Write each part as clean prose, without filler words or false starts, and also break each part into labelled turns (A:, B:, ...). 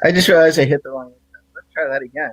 A: I just realized I hit the wrong. Let's try that again.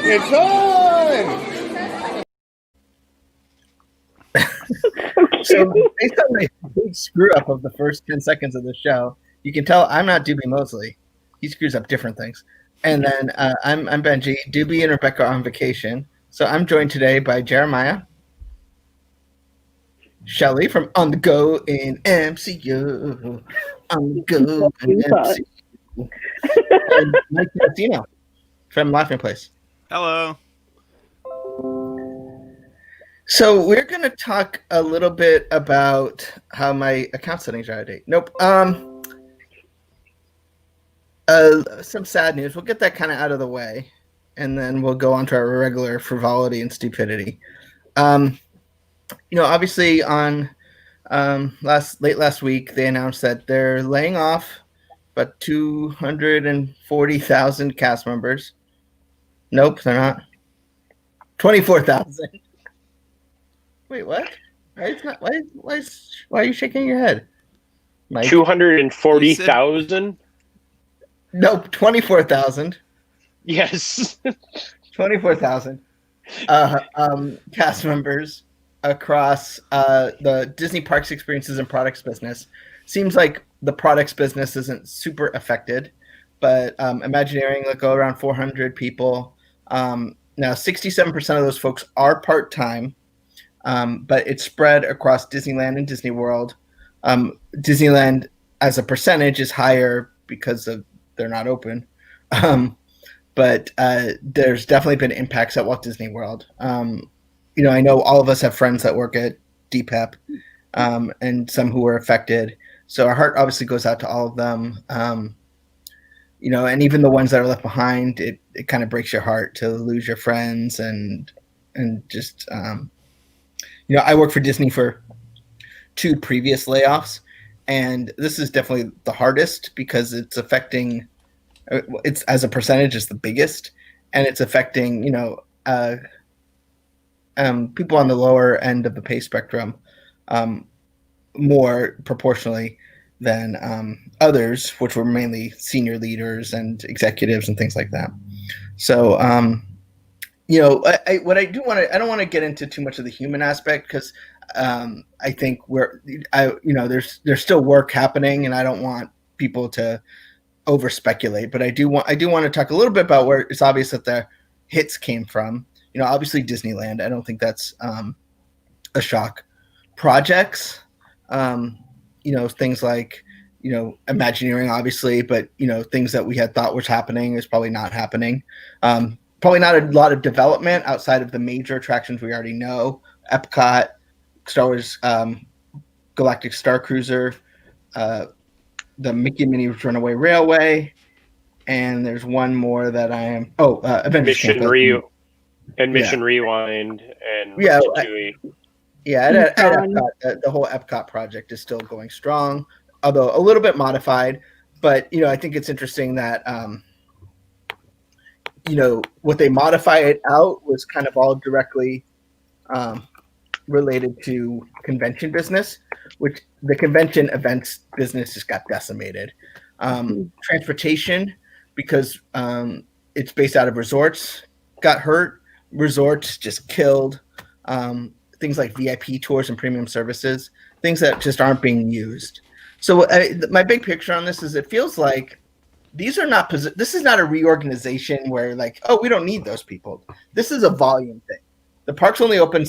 A: It's on! So, based on my big screw up of the first 10 seconds of the show, you can tell I'm not Doobie Moseley. He screws up different things. And then I'm Benji. Doobie and Rebecca are on vacation. So I'm joined today by Jeremiah, Shelley from On the Go in MCU, On the Go in MCU, and Mike Martino from Laughing Place.
B: Hello.
A: So we're going to talk a little bit about how my account settings are out of date. Nope. Some sad news. We'll get that kind of out of the way, and then we'll go on to our regular frivolity and stupidity. Obviously on late last week, they announced that they're laying off about 240,000 cast members. Nope, they're not. 24,000. Wait, what? Why are you shaking your head, Mike?
C: 240,000?
A: Nope, 24,000.
C: Yes.
A: 24,000 cast members across the Disney Parks Experiences and Products business. Seems like the products business isn't super affected, but Imagineering will go around 400 people. Now, 67% of those folks are part-time, but it's spread across Disneyland and Disney World. Disneyland, as a percentage, is higher because they're not open. But there's definitely been impacts at Walt Disney World. I know all of us have friends that work at DPEP, and some who were affected. So our heart obviously goes out to all of them. And even the ones that are left behind, it kind of breaks your heart to lose your friends and just, I worked for Disney for 2 previous layoffs, and this is definitely the hardest because it's affecting, it's as a percentage, it's the biggest, and it's affecting, people on the lower end of the pay spectrum more proportionally than others, which were mainly senior leaders and executives and things like that. So, I don't want to get into too much of the human aspect because I think there's still work happening, and I don't want people to over speculate. But I do want to talk a little bit about where it's obvious that the hits came from. Obviously Disneyland. I don't think that's a shock. Projects, things like Imagineering, obviously, but things that we had thought was happening is probably not happening. Probably not a lot of development outside of the major attractions we already know. Epcot, Star Wars Galactic Star Cruiser, the Mickey and Minnie's Runaway Railway, and there's one more that I am... Avengers
C: Mission
A: Campus.
C: Mission Rewind, and
A: Yeah,
C: Ratatouille.
A: At Epcot, the whole Epcot project is still going strong, although a little bit modified. But, I think it's interesting that... what they modify it out was kind of all directly related to convention business, which the convention events business just got decimated. Transportation, because it's based out of resorts, got hurt. Resorts just killed. Things like VIP tours and premium services, things that just aren't being used. So my big picture on this is it feels like this is not a reorganization where we don't need those people. This is a volume thing. The park's only open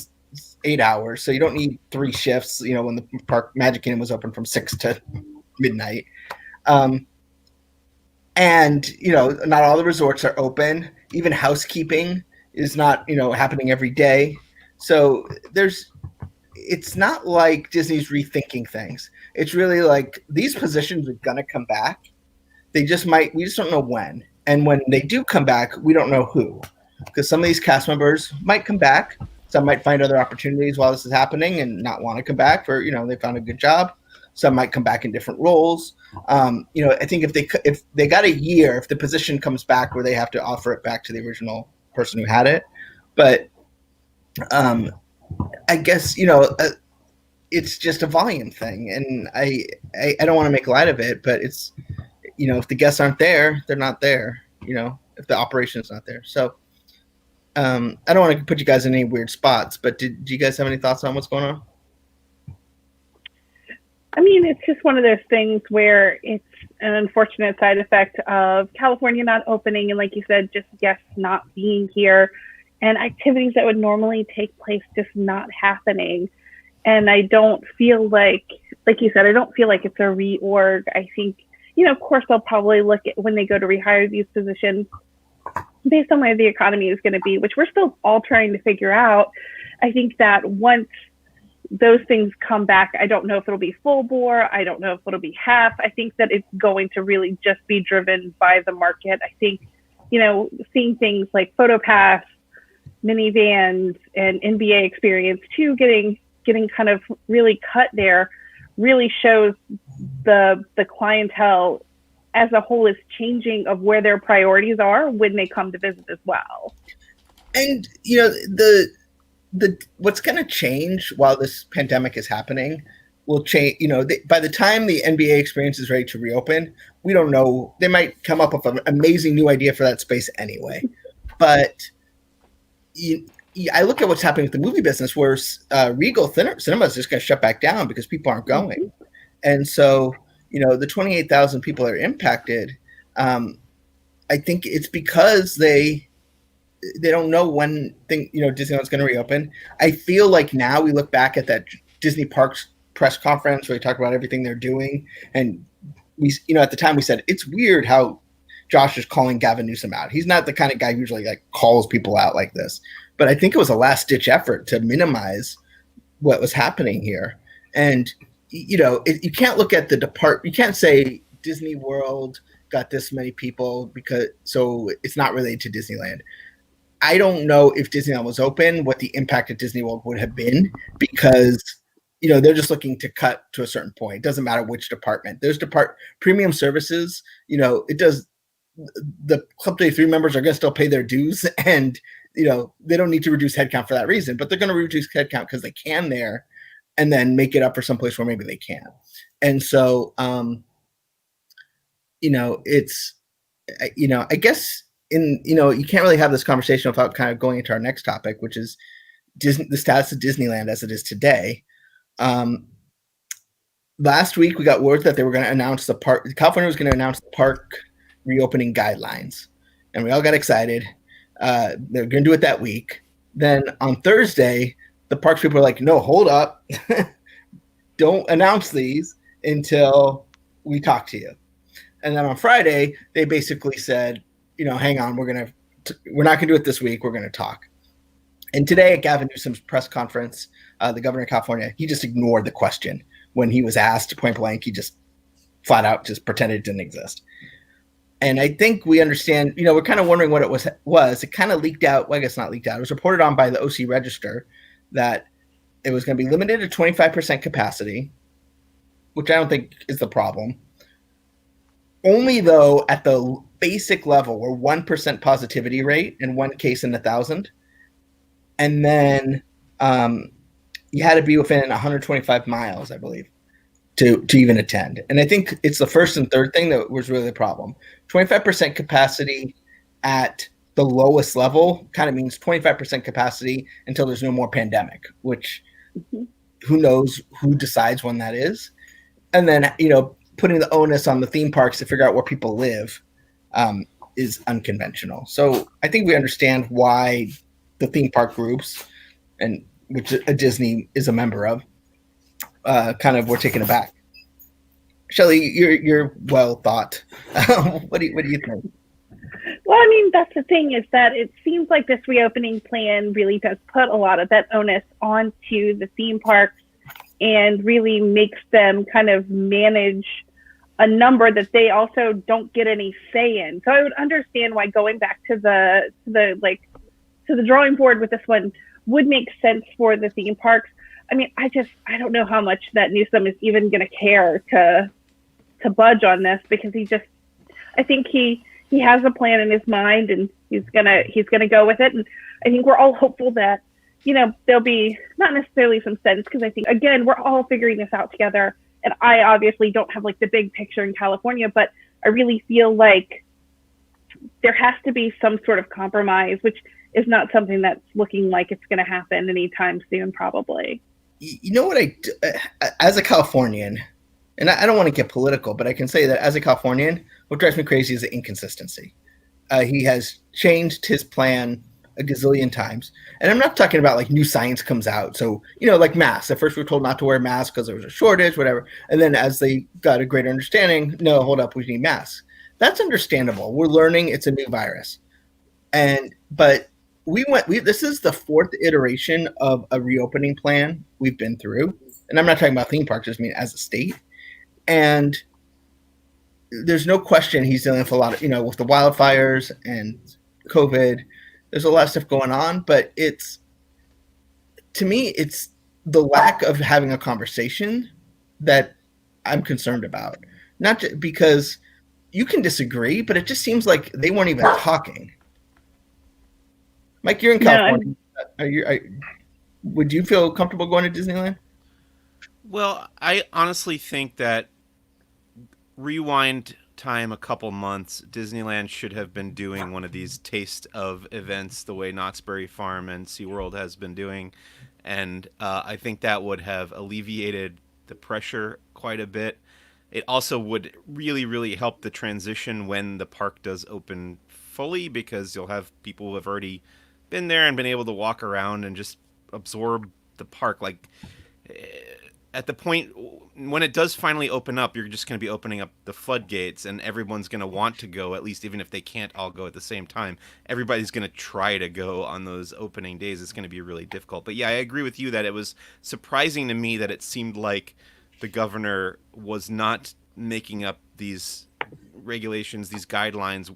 A: 8 hours, so you don't need 3 shifts, when the park Magic Kingdom was open from 6 to midnight. And, not all the resorts are open. Even housekeeping is not, happening every day. So it's not like Disney's rethinking things. It's really like these positions are going to come back. We just don't know when. And when they do come back, we don't know who. Because some of these cast members might come back. Some might find other opportunities while this is happening and not want to come back for, they found a good job. Some might come back in different roles. I think if they got a year, if the position comes back where they have to offer it back to the original person who had it. But I guess, it's just a volume thing. And I don't want to make light of it, but it's, if the guests aren't there, they're not there, if the operation is not there. So I don't want to put you guys in any weird spots, but do you guys have any thoughts on what's going on?
B: I mean, it's just one of those things where it's an unfortunate side effect of California not opening and, like you said, just guests not being here and activities that would normally take place just not happening. And I don't feel like you said, I don't feel like it's a reorg. I think, of course, they'll probably look at when they go to rehire these positions based on where the economy is going to be, which we're still all trying to figure out. I think that once those things come back, I don't know if it'll be full bore. I don't know if it'll be half. I think that it's going to really just be driven by the market. I think, seeing things like PhotoPass, minivans, and NBA experience too, getting kind of really cut there, really shows the clientele as a whole is changing of where their priorities are when they come to visit as well.
A: And, what's going to change while this pandemic is happening will change. By the time the NBA experience is ready to reopen, we don't know. They might come up with an amazing new idea for that space anyway. But I look at what's happening with the movie business, where Regal Cinema is just going to shut back down because people aren't going. Mm-hmm. And so, the 28,000 people are impacted. I think it's because they don't know when Disneyland's going to reopen. I feel like now we look back at that Disney Parks press conference where they talk about everything they're doing, and we, at the time we said it's weird how Josh is calling Gavin Newsom out. He's not the kind of guy who usually calls people out like this, but I think it was a last ditch effort to minimize what was happening here. And you can't look at you can't say Disney World got this many people so it's not related to Disneyland. I don't know if Disneyland was open, what the impact at Disney World would have been, because, they're just looking to cut to a certain point. It doesn't matter which department. There's premium services, it does. The Club 33 members are going to still pay their dues, and, they don't need to reduce headcount for that reason, but they're going to reduce headcount because they can there and then make it up for someplace where maybe they can't. And so, it's, I guess, you can't really have this conversation without kind of going into our next topic, which is the status of Disneyland as it is today. Last week, we got word that they were going to announce California was going to announce the park reopening guidelines, and we all got excited. They're going to do it that week. Then on Thursday, the parks people were like, no, hold up. Don't announce these until we talk to you. And then on Friday, they basically said, hang on, we're not going to do it this week. We're going to talk. And today at Gavin Newsom's press conference, the governor of California, he just ignored the question when he was asked point blank. He just flat out just pretended it didn't exist. And I think we understand, we're kind of wondering what it was. It kind of leaked out. Well, I guess not leaked out. It was reported on by the OC Register that it was going to be limited to 25% capacity, which I don't think is the problem. Only though at the basic level, where 1% positivity rate and 1 case in 1,000. And then you had to be within 125 miles, I believe, to even attend. And I think it's the first and third thing that was really the problem. 25% capacity at the lowest level kind of means 25% capacity until there's no more pandemic, which who knows who decides when that is. And then, putting the onus on the theme parks to figure out where people live is unconventional. So I think we understand why the theme park groups, and which Disney is a member of, kind of were taken aback. Shelley, you're well thought. What do you think?
B: Well, I mean, that's the thing is that it seems like this reopening plan really does put a lot of that onus onto the theme parks and really makes them kind of manage a number that they also don't get any say in. So I would understand why going back to the drawing board with this one would make sense for the theme parks. I mean, I don't know how much that Newsom is even going to care to budge on this, because I think he has a plan in his mind and he's gonna go with it. And I think we're all hopeful that, there'll be not necessarily some sense, because I think, again, we're all figuring this out together. And I obviously don't have like the big picture in California, but I really feel like there has to be some sort of compromise, which is not something that's looking like it's going to happen anytime soon, probably.
A: You know what as a Californian, and I don't want to get political, but I can say that as a Californian, what drives me crazy is the inconsistency. He has changed his plan a gazillion times. And I'm not talking about like new science comes out. So, like masks. At first we were told not to wear masks because there was a shortage, whatever. And then as they got a greater understanding, no, hold up, we need masks. That's understandable. We're learning it's a new virus. But this is the fourth iteration of a reopening plan we've been through. And I'm not talking about theme parks, I just mean as a state. And there's no question he's dealing with a lot of, with the wildfires and COVID. There's a lot of stuff going on, but to me, it's the lack of having a conversation that I'm concerned about. Not just because you can disagree, but it just seems like they weren't even talking. Mike, you're in California. Would you feel comfortable going to Disneyland?
D: Well, I honestly think that rewind time a couple months, Disneyland should have been doing one of these taste of events the way Knott's Berry Farm and SeaWorld has been doing. And I think that would have alleviated the pressure quite a bit. It also would really, really help the transition when the park does open fully, because you'll have people who have already been there and been able to walk around and just absorb the park. Like, at the point when it does finally open up, you're just going to be opening up the floodgates, and everyone's going to want to go, at least even if they can't all go at the same time. Everybody's going to try to go on those opening days. It's going to be really difficult. But yeah, I agree with you that it was surprising to me that it seemed like the governor was not making up these regulations, these guidelines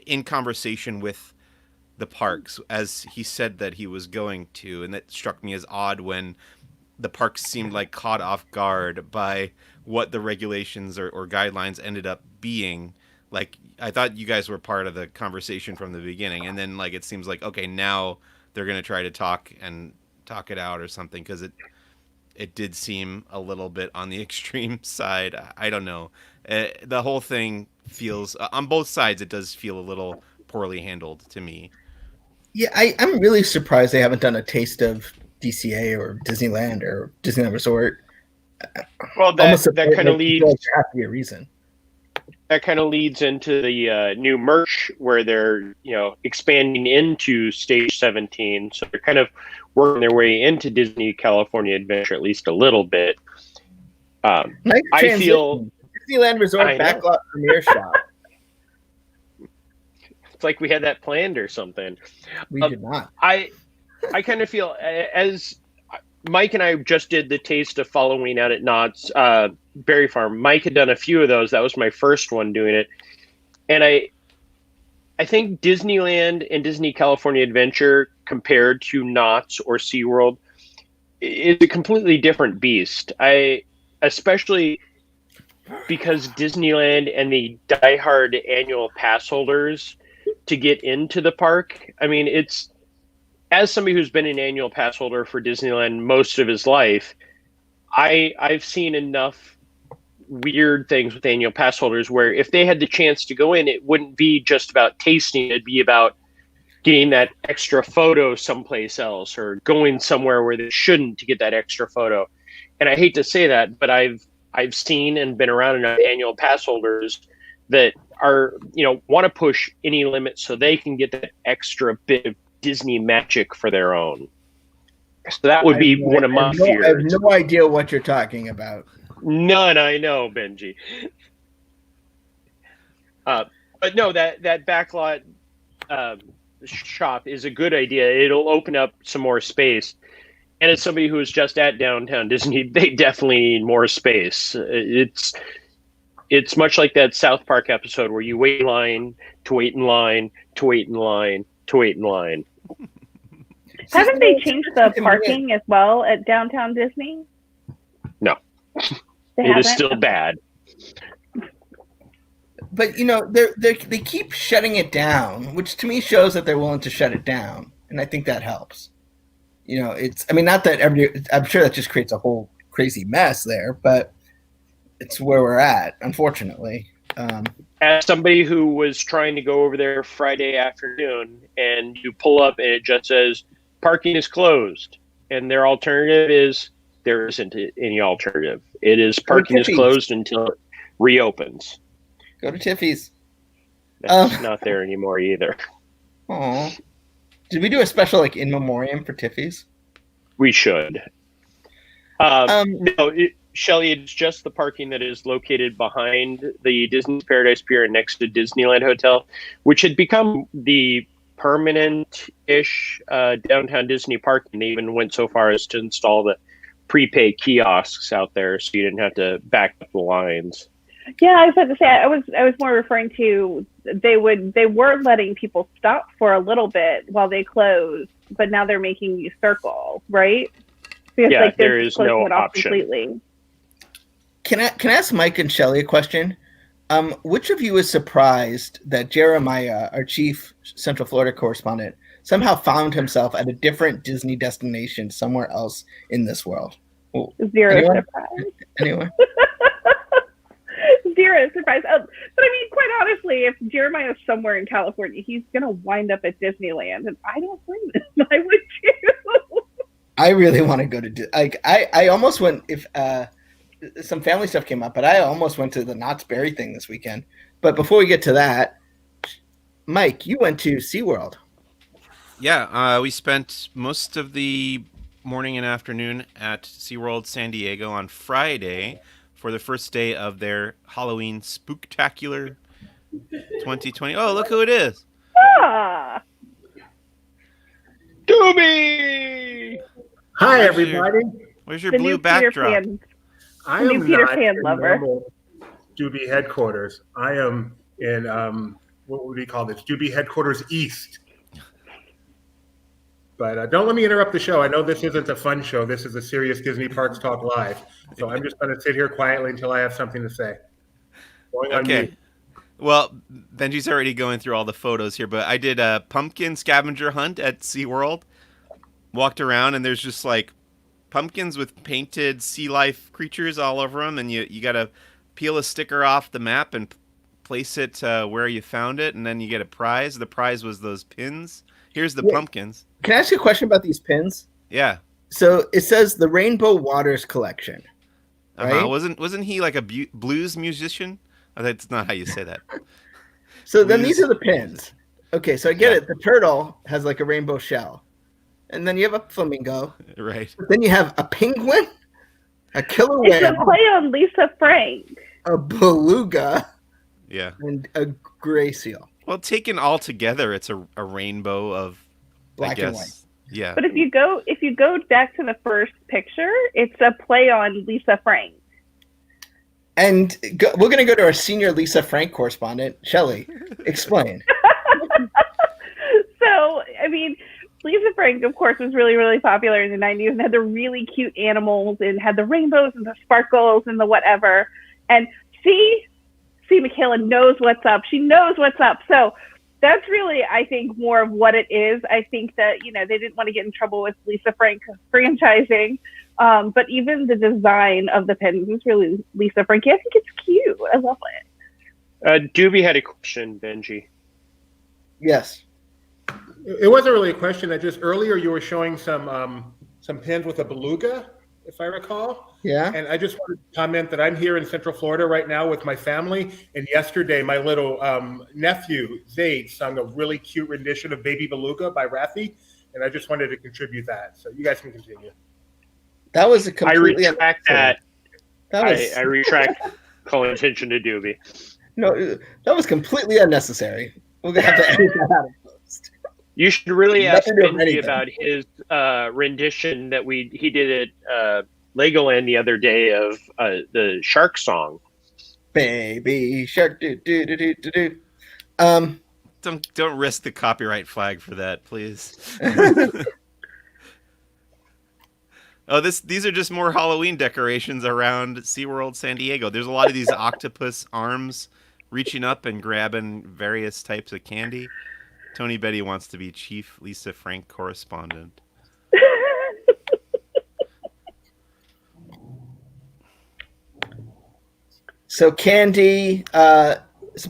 D: in conversation with the parks, as he said that he was going to. And that struck me as odd when the parks seemed like caught off guard by what the regulations or guidelines ended up being. Like, I thought you guys were part of the conversation from the beginning, and then like it seems like, okay, now they're going to try to talk it out or something, because it did seem a little bit on the extreme side. I don't know. The whole thing feels, on both sides, it does feel a little poorly handled to me.
A: Yeah, I'm really surprised they haven't done a taste of DCA or Disneyland or Disneyland Resort.
C: Well, that kind of leads.
A: There has to be a reason.
C: That kind of leads into the new merch, where they're expanding into Stage 17. So they're kind of working their way into Disney California Adventure at least a little bit.
A: Nice
C: I feel
A: Disneyland Resort backlot premiere shop.
C: It's like we had that planned or something.
A: We did not.
C: I kind of feel, as Mike and I just did the taste of Fall-O-Ween out at Knott's Berry Farm. Mike had done a few of those. That was my first one doing it. And I think Disneyland and Disney California Adventure, compared to Knott's or SeaWorld, is a completely different beast. Especially because Disneyland and the diehard annual pass holders to get into the park, I mean, it's, as somebody who's been an annual pass holder for Disneyland most of his life, I've seen enough weird things with annual pass holders where if they had the chance to go in, it wouldn't be just about tasting. It'd be about getting that extra photo someplace else, or going somewhere where they shouldn't to get that extra photo. And I hate to say that, but I've seen and been around enough annual pass holders that are, want to push any limit so they can get that extra bit of Disney magic for their own. So that would be one of my fears.
A: I have no idea what you're talking about.
C: None, I know, Benji. But no, that backlot shop is a good idea. It'll open up some more space. And as somebody who was just at Downtown Disney, they definitely need more space. It's much like that South Park episode where you wait in line to wait in line to wait in line to wait in line.
B: Haven't they changed the parking as well at Downtown Disney?
C: No, it is still bad.
A: But they keep shutting it down, which to me shows that they're willing to shut it down, and I think that helps. Not that I'm sure that just creates a whole crazy mess there, but it's where we're at, unfortunately.
C: As somebody who was trying to go over there Friday afternoon, and you pull up and it just says parking is closed, and their alternative is there isn't any alternative. It is parking is closed until it reopens.
A: Go to Tiffy's.
C: That's not there anymore either.
A: Oh, did we do a special in memoriam for Tiffy's?
C: We should. No, Shelley, it's just the parking that is located behind the Disney's Paradise Pier and next to Disneyland Hotel, which had become the permanent-ish downtown Disney parking. They even went so far as to install the prepay kiosks out there so you didn't have to back up the lines.
B: Yeah, I was about to say, I was more referring to they were letting people stop for a little bit while they closed, but now they're making you circle, right? Because,
C: there is no option. Completely.
A: Can I ask Mike and Shelley a question? Which of you is surprised that Jeremiah, our chief Central Florida correspondent, somehow found himself at a different Disney destination somewhere else in this world?
B: Zero surprise.
A: Anyone?
B: Zero surprise. But quite honestly, if Jeremiah is somewhere in California, he's gonna wind up at Disneyland, and I don't blame him. I would too.
A: I really want to go to I almost went if some family stuff came up, but I almost went to the Knott's Berry thing this weekend. But before we get to that, Mike, you went to SeaWorld.
D: Yeah, we spent most of the morning and afternoon at SeaWorld San Diego on Friday for the first day of their Halloween Spooktacular 2020. Oh, look who it is.
B: Ah.
C: Doobie!
E: Hi, everybody.
D: Where's your blue backdrop?
E: I am Peter Pan lover. Doobie headquarters. I am in, what would we call this? Doobie headquarters East. But don't let me interrupt the show. I know this isn't a fun show. This is a serious Disney Parks Talk Live. So I'm just going to sit here quietly until I have something to say.
D: Okay. Well, Benji's already going through all the photos here, but I did a pumpkin scavenger hunt at SeaWorld. Walked around, and there's just pumpkins with painted sea life creatures all over them, and you got to peel a sticker off the map and place it where you found it, and then you get a prize. The prize was those pins. Here's the pumpkins.
A: Can I ask you a question about these pins?
D: Yeah.
A: So it says the Rainbow Waters Collection. Right?
D: Wasn't he like a blues musician? Oh, that's not how you say that.
A: So then these are the pins. Okay, so I get it. The turtle has a rainbow shell. And then you have a flamingo.
D: Right.
A: But then you have a penguin, a killer whale.
B: It's a play on Lisa Frank.
A: A beluga.
D: Yeah.
A: And a gray seal.
D: Well, taken all together, it's a rainbow of
A: black and white.
D: Yeah.
B: But if you go back to the first picture, it's a play on Lisa Frank.
A: And we're going to go to our senior Lisa Frank correspondent, Shelley. Explain.
B: So, Lisa Frank, of course, was really, really popular in the 90s and had the really cute animals and had the rainbows and the sparkles and the whatever. And C. Michaela knows what's up. She knows what's up. So that's really, I think, more of what it is. I think that, they didn't want to get in trouble with Lisa Frank franchising. But even the design of the pins is really Lisa Frank. I think it's cute. I love it.
C: Doobie had a question, Benji.
A: Yes.
E: It wasn't really a question. Earlier you were showing some pins with a beluga, if I recall.
A: Yeah.
E: And I just wanted to comment that I'm here in Central Florida right now with my family. And yesterday, my little nephew, Zaid, sung a really cute rendition of Baby Beluga by Raffi. And I just wanted to contribute that. So you guys can continue.
A: That was a completely...
C: I retract that.
A: That was
C: I retract calling attention to Doobie.
A: no, that was completely unnecessary. We're gonna have to edit that out of post.
C: You should really ask
A: Nothing to do with
C: Benji
A: anything.
C: about his rendition that he did at Legoland the other day of the shark song.
A: Baby shark do do do do do do.
D: Don't risk the copyright flag for that, please. Oh, these are just more Halloween decorations around SeaWorld San Diego. There's a lot of these octopus arms reaching up and grabbing various types of candy. Tony Betty wants to be Chief Lisa Frank correspondent.
A: So candy, but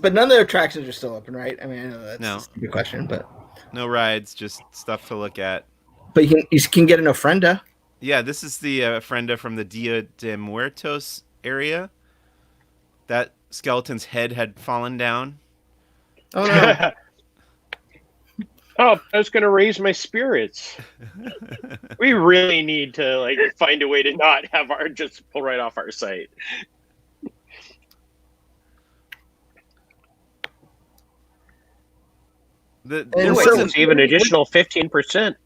A: none of the attractions are still open, right? I mean, I know that's
D: No.
A: a stupid question, but
D: No rides, just stuff to look at.
A: But you can get an ofrenda.
D: Yeah, this is the ofrenda from the Dia de Muertos area. That skeleton's head had fallen down.
A: Oh no!
C: Oh, I was going to raise my spirits. We really need to find a way to not have our just pull right off our site.
A: And
C: So save an additional 15%.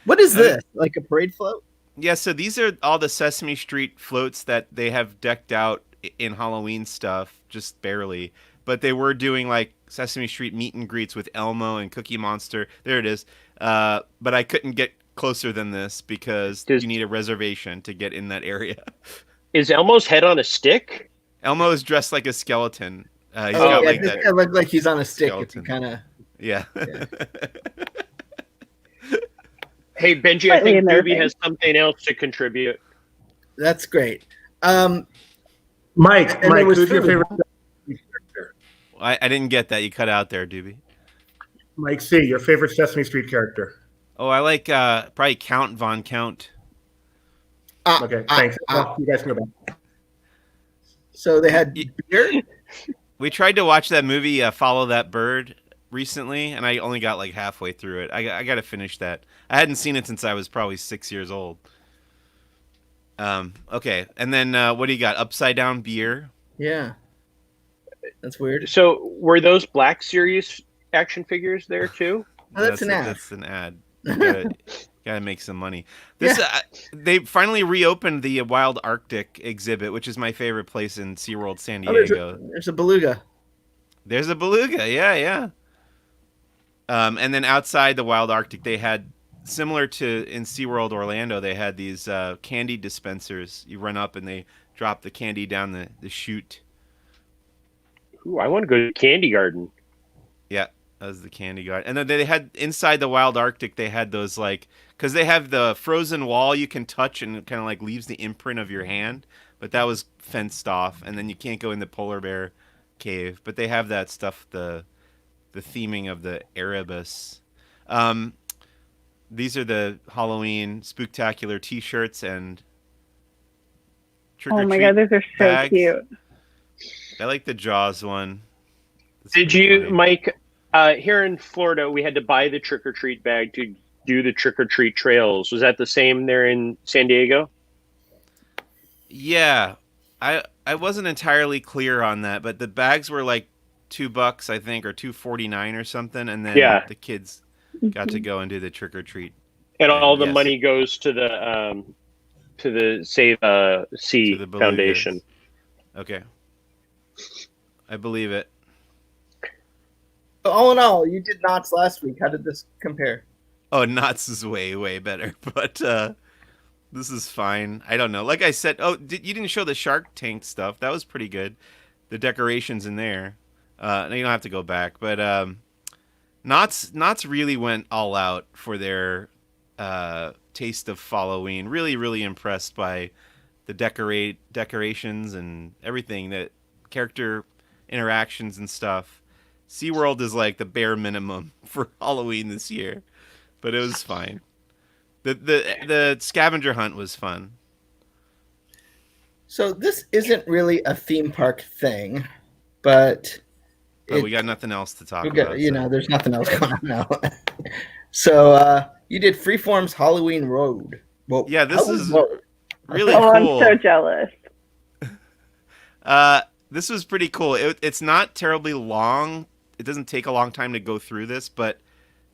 A: What is this? Like a parade float?
D: Yeah, so these are all the Sesame Street floats that they have decked out in Halloween stuff, just barely. But they were doing like Sesame Street meet and greets with Elmo and Cookie Monster. There it is. But I couldn't get closer than this because you need a reservation to get in that area.
C: Is Elmo's head on a stick?
D: Elmo is dressed like a skeleton. He's
A: Oh,
D: got
A: yeah,
D: like
A: this
D: that.
A: guy looked like he's on a stick.
D: skeleton.
A: If you kind of.
D: Yeah.
C: Hey, Benji, I
B: Slightly
C: think
B: unnerving.
C: Doobie has something else to contribute.
A: That's great.
E: Mike,
A: And there was
E: who's your
A: food.
E: favorite Sesame Street character?
D: I didn't get that. You cut out there, Doobie.
E: Mike C, your favorite Sesame Street character?
D: Oh, I like probably Count Von Count.
E: Okay, thanks. You guys can go back.
A: So they had beer.
D: We tried to watch that movie, Follow That Bird, recently, and I only got like halfway through it. I got to finish that. I hadn't seen it since I was probably 6 years old. Okay, and then what do you got? Upside Down Beer.
A: Yeah, that's weird.
C: So were those Black Series action figures there too?
A: Oh, that's an ad.
D: That's an ad. You gotta make some money. This they finally reopened the Wild Arctic exhibit, which is my favorite place in SeaWorld San
A: Oh,
D: Diego.
A: there's a beluga.
D: There's a beluga, yeah. And then outside the Wild Arctic, they had, similar to in SeaWorld Orlando, they had these candy dispensers. You run up and they drop the candy down the chute.
C: Ooh, I want to go to the Candy Garden.
D: Yeah, that was the candy garden. And then they had, inside the Wild Arctic, they had those because they have the frozen wall you can touch and it kind of leaves the imprint of your hand. But that was fenced off. And then you can't go in the polar bear cave. But they have that stuff, the theming of the Erebus. These are the Halloween Spooktacular t-shirts and
B: Oh my god, those are so
D: bags.
B: cute.
D: I like the Jaws one. That's
C: Did
D: pretty
C: you,
D: funny.
C: Mike? Here in Florida, we had to buy the trick or treat bag to do the trick or treat trails. Was that the same there in San Diego?
D: Yeah, I wasn't entirely clear on that, but the bags were like $2, I think, or $2.49 or something, and then
C: Yeah.
D: the kids got to go and do the trick or treat.
C: And all the
D: Yes.
C: money goes to the Save Sea
D: To the belugas.
C: Foundation.
D: Okay, I believe it.
A: But all in all, you did Knots last week. How did this compare?
D: Oh, Knott's is way better, but this is fine. I don't know. Like I said, you didn't show the Shark Tank stuff. That was pretty good. The decorations in there. No, you don't have to go back, but Knott's really went all out for their taste of Fall-O-Ween. Really impressed by the decorations and everything, that character interactions and stuff. SeaWorld is like the bare minimum for Halloween this year, but it was fine. The scavenger hunt was fun.
A: So this isn't really a theme park thing, but
D: But we got nothing else to talk about.
A: there's nothing else going on now. So you did Freeform's Halloween Road. Well,
D: Yeah, this
A: Halloween
D: is-
A: Road.
D: Really
B: Oh,
D: cool.
B: I'm so jealous.
D: This was pretty cool. It's not terribly long. It doesn't take a long time to go through this, but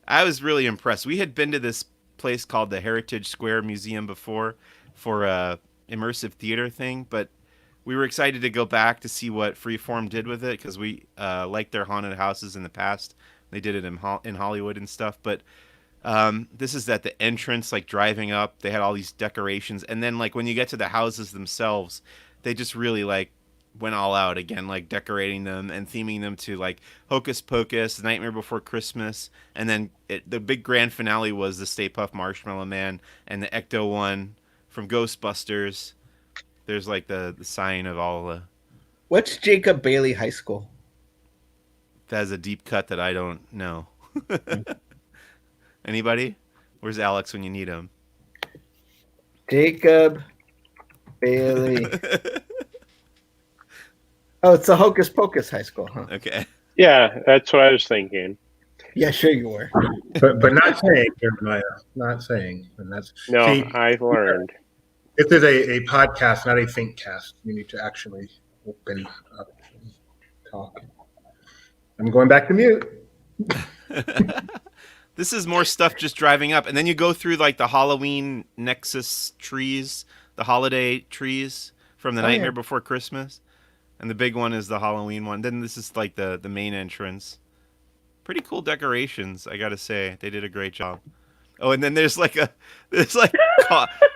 D: I was really impressed. We had been to this place called the Heritage Square Museum before for a immersive theater thing, but we were excited to go back to see what Freeform did with it because we liked their haunted houses in the past. They did it in Hollywood and stuff, but this is at the entrance, like driving up. They had all these decorations, and then like when you get to the houses themselves, they just really like went all out again, like decorating them and theming them to like Hocus Pocus, Nightmare Before Christmas, and then the big grand finale was the Stay Puft Marshmallow Man and the Ecto one from Ghostbusters. There's like the sign of all the.
A: What's Jacob Bailey High School?
D: That's a deep cut that I don't know. Anybody? Where's Alex when you need him?
A: Jacob Bailey. Oh, it's the Hocus Pocus High School, huh?
D: Okay.
C: Yeah, that's what I was thinking.
A: Yeah, sure you were.
E: But not saying, Jeremiah. Not saying. And that's
C: No,
E: see,
C: I've learned.
E: This is a podcast, not a think cast. You need to actually open up and talk. I'm going back to mute.
D: This is more stuff just driving up, and then you go through like the Halloween Nexus trees, the holiday trees from the Nightmare Before Christmas, and the big one is the Halloween one. Then this is like the main entrance. Pretty cool decorations, I gotta say. They did a great job. Oh, and then there's like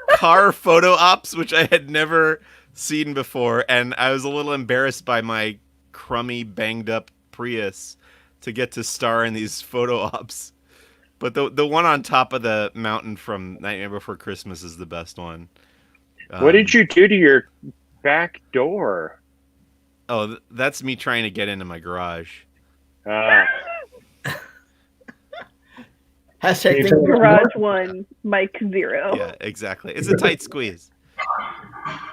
D: car photo ops, which I had never seen before, and I was a little embarrassed by my crummy, banged up Prius to get to star in these photo ops. But the one on top of the mountain from Nightmare Before Christmas is the best one.
C: What did you do to your back door?
D: Oh, that's me trying to get into my garage.
A: Hashtag think
B: Garage 1, Mike 0.
D: Yeah, exactly. It's a tight squeeze.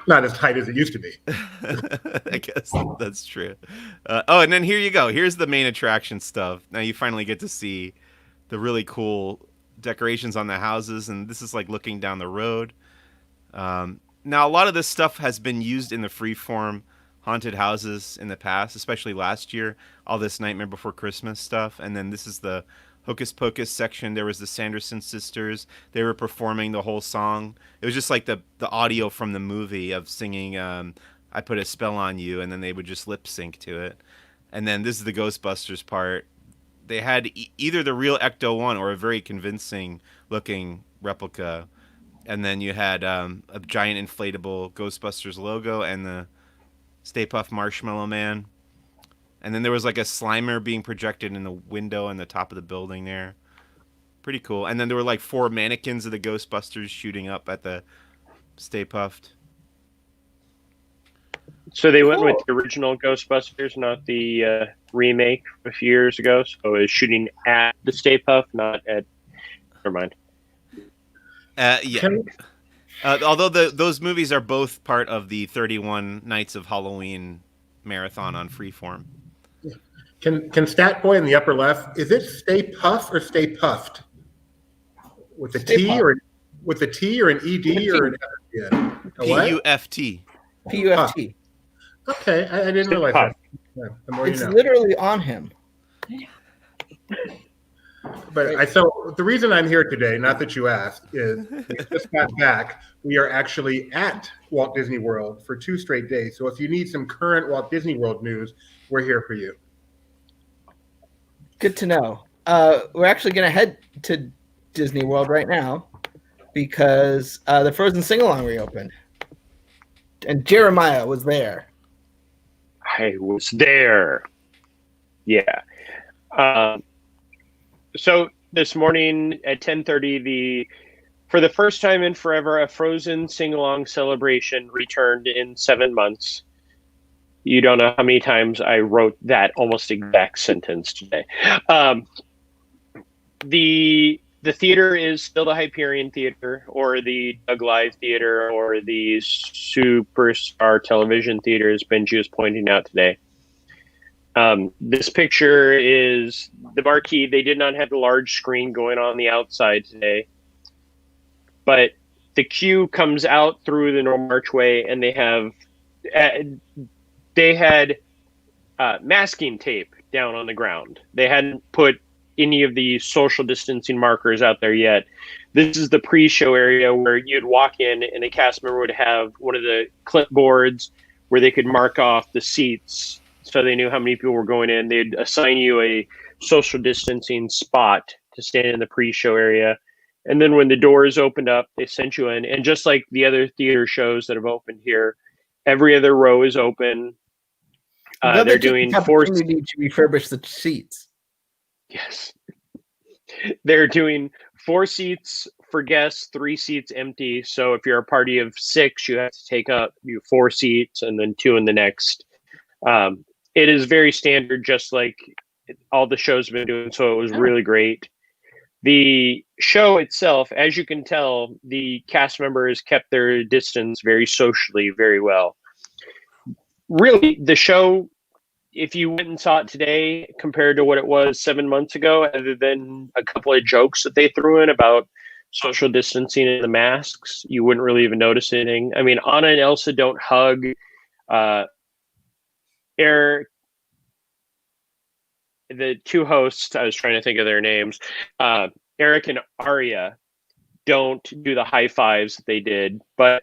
E: Not as tight as it used to be.
D: I guess that's true. And then here you go. Here's the main attraction stuff. Now you finally get to see the really cool decorations on the houses, and this is like looking down the road. Now a lot of this stuff has been used in the Freeform haunted houses in the past, especially last year. All this Nightmare Before Christmas stuff, and then this is the Hocus Pocus section. There was the Sanderson sisters. They were performing the whole song. It was just like the audio from the movie of singing I Put a Spell on You, and then they would just lip sync to it. And then this is the Ghostbusters part. They had either the real Ecto one or a very convincing looking replica. And then you had a giant inflatable Ghostbusters logo and the Stay Puft Marshmallow Man. And then there was like a Slimer being projected in the window on the top of the building there. Pretty cool. And then there were like 4 mannequins of the Ghostbusters shooting up at the Stay Puft.
C: So they went with the original Ghostbusters, not the remake a few years ago. So it was shooting at the Stay Puft, not at... Never mind.
D: Yeah. Although those movies are both part of the 31 Nights of Halloween marathon on Freeform.
E: Can Stat Boy in the upper left, is it Stay Puff or Stay Puffed? With a T or with a T or an ED or an F?
D: P-U-F-T.
A: P-U-F-T.
E: Okay, I didn't realize that. Yeah, the more
A: It's
E: you know.
A: literally on him.
E: But so the reason I'm here today, not that you asked, is we just got back. We are actually at Walt Disney World for 2 straight days. So if you need some current Walt Disney World news, we're here for you.
A: Good to know. We're actually going to head to Disney World right now because the Frozen Sing-Along reopened. And Jeremiah was there.
C: I was there. Yeah. So this morning at 10:30, for the first time in forever, a Frozen sing-along celebration returned in 7 months. You don't know how many times I wrote that almost exact sentence today. The theater is still the Hyperion Theater or the Doug Live Theater or the Superstar Television Theater, as Benji was pointing out today. This picture is the marquee. They did not have the large screen going on the outside today, but the queue comes out through the normal archway, and they had masking tape down on the ground. They hadn't put any of the social distancing markers out there yet. This is the pre-show area where you'd walk in and a cast member would have one of the clipboards where they could mark off the seats so they knew how many people were going in. They'd assign you a social distancing spot to stand in the pre-show area. And then when the doors opened up, they sent you in. And just like the other theater shows that have opened here, every other row is open. They're doing 4
A: to refurbish the seats.
C: Yes. They're doing 4 seats for guests, 3 seats empty. So if you're a party of 6, you have to take up 4 seats and then 2 in the next. It is very standard, just like all the shows have been doing. So it was really great. The show itself, as you can tell, the cast members kept their distance very socially, very well. Really, the show, if you went and saw it today compared to what it was 7 months ago, other than a couple of jokes that they threw in about social distancing and the masks, you wouldn't really even notice anything. I mean, Anna and Elsa don't hug. Eric, the 2 hosts, I was trying to think of their names, Eric and Aria don't do the high fives that they did, but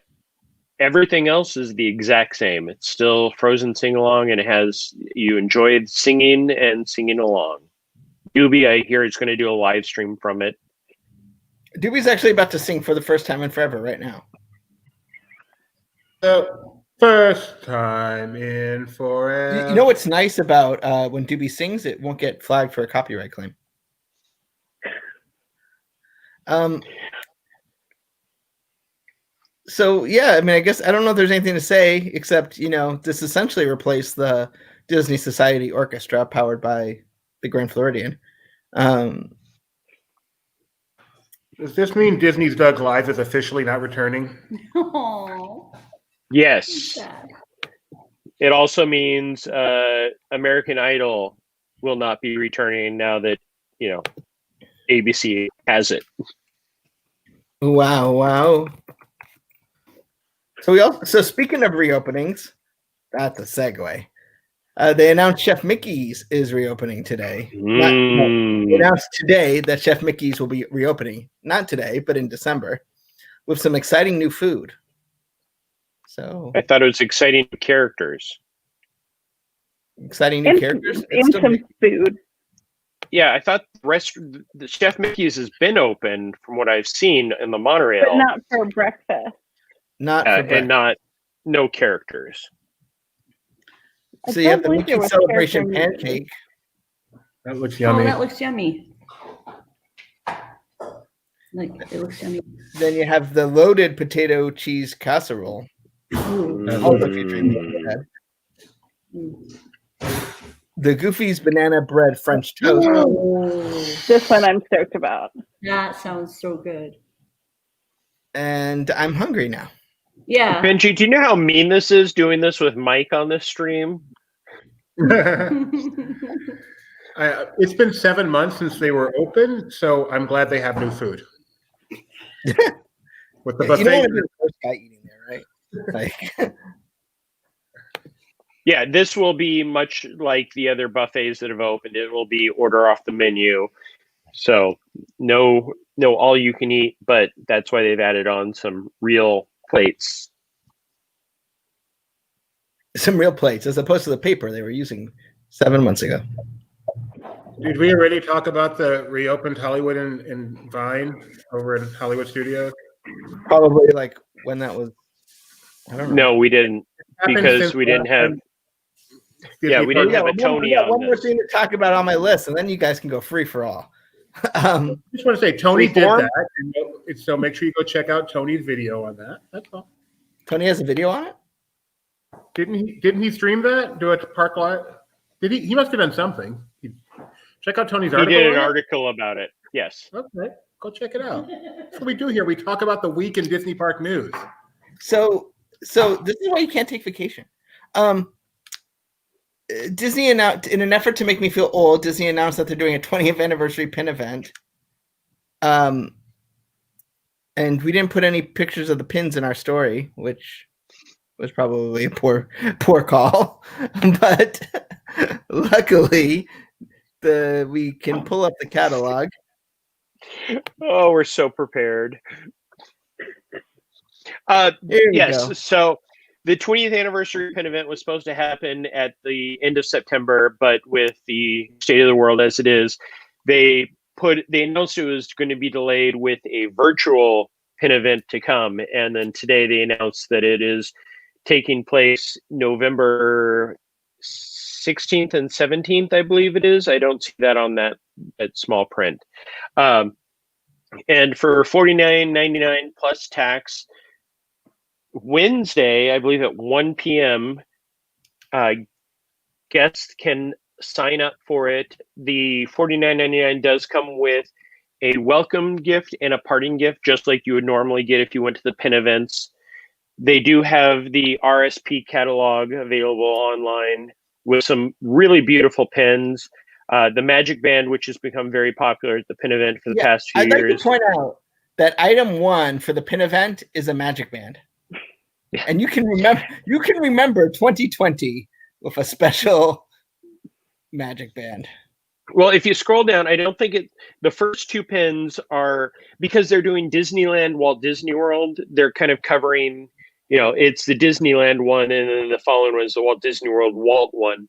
C: everything else is the exact same. It's still Frozen sing-along, and you enjoyed singing and singing along. Doobie, I hear, is going to do a live stream from it.
A: Doobie's actually about to sing for the first time in forever right now.
E: First time in forever.
A: You know what's nice about when Doobie sings, it won't get flagged for a copyright claim. So yeah, I mean, I guess I don't know if there's anything to say except, this essentially replaced the Disney Society Orchestra powered by the Grand Floridian.
E: Does this mean Disney's Doug Live is officially not returning?
F: Oh,
C: Yes.
F: sad.
C: It also means American Idol will not be returning now that, ABC has it.
A: Wow. So speaking of reopenings, that's a segue. They announced Chef Mickey's is reopening today. They announced today that Chef Mickey's will be reopening, not today, but in December, with some exciting new food. So
C: I thought it was exciting characters.
A: Exciting new characters
B: and some food.
C: Yeah, I thought the Chef Mickey's has been open from what I've seen in the monorail,
B: But not for breakfast.
C: and no characters.
A: So you have the Mickey Celebration pancake.
E: That looks yummy.
F: Oh, that looks yummy. It looks yummy.
A: Then you have the loaded potato cheese casserole. Also featuring the Goofy's banana bread French toast.
B: This one I'm stoked about.
F: That sounds so good.
A: And I'm hungry now.
F: Yeah.
C: Benji, do you know how mean this is doing this with Mike on this stream?
E: It's been 7 months since they were open, so I'm glad they have new food. With the buffet.
A: You don't want to be the first guy eating there, right?
C: Yeah, this will be much like the other buffets that have opened. It will be order off the menu. So no all you can eat, but that's why they've added on some real plates.
A: Some real plates, as opposed to the paper they were using 7 months ago.
E: Did we already talk about the reopened Hollywood and Vine over in Hollywood Studios?
A: Probably like when that was. I don't know.
C: No, we didn't, because we didn't have. Yeah, we didn't have a Tony on
A: one more
C: this.
A: thing to talk about on my list, and then you guys can go free for all.
E: I just want to say Tony did
C: Freeform?
E: that, and so make sure you go check out Tony's video on that. That's all.
A: Tony has a video on it?
E: Didn't he stream that? Do it to Park Live? Did he? He must have done something. Check out Tony's article.
C: He did an
E: on it.
C: article about it. Yes.
E: Okay, go check it out. That's what we do here. We talk about the week in Disney Park news.
A: So this is why you can't take vacation. Disney announced, in an effort to make me feel old, Disney announced that they're doing a 20th anniversary pin event. And And we didn't put any pictures of the pins in our story, which was probably a poor call. But luckily, we can pull up the catalog.
C: Oh, we're so prepared.
A: Here we
C: Yes.
A: go.
C: So the 20th anniversary pin event was supposed to happen at the end of September, but with the state of the world as it is, they announced it was going to be delayed with a virtual pin event to come. And then today they announced that it is taking place November 16th and 17th, I believe it is. I don't see that on that small print. And for $49.99 plus tax, Wednesday, I believe at 1 p.m., guests can sign up for it. The $49.99 does come with a welcome gift and a parting gift, just like you would normally get if you went to the pin events. They do have the RSP catalog available online with some really beautiful pins. The Magic Band, which has become very popular at the pin event for the past few
A: I'd like
C: years.
A: to point out that item 1 for the pin event is a Magic Band. And you can remember 2020 with a special Magic Band.
C: Well, if you scroll down, I don't think the first 2 pins are, because they're doing Disneyland, Walt Disney World, they're kind of covering, it's the Disneyland one, and then the following one is the Walt Disney World Walt one.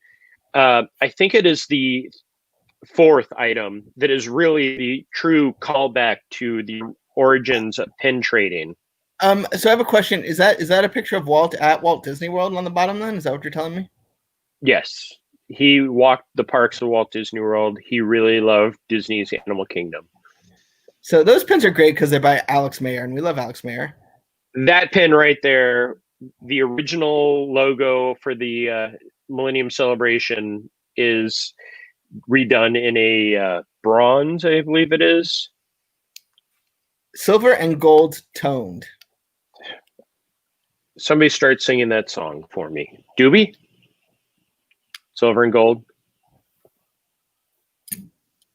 C: I think it is the 4th item that is really the true callback to the origins of pin trading.
A: So I have a question. Is that a picture of Walt at Walt Disney World on the bottom then? Is that what you're telling me?
C: Yes. He walked the parks of Walt Disney World. He really loved Disney's Animal Kingdom.
A: So those pins are great because they're by Alex Mayer, and we love Alex Mayer.
C: That pin right there, the original logo for the Millennium Celebration, is redone in a bronze, I believe it is.
A: Silver and gold toned.
C: Somebody start singing that song for me. Doobie? Silver and gold?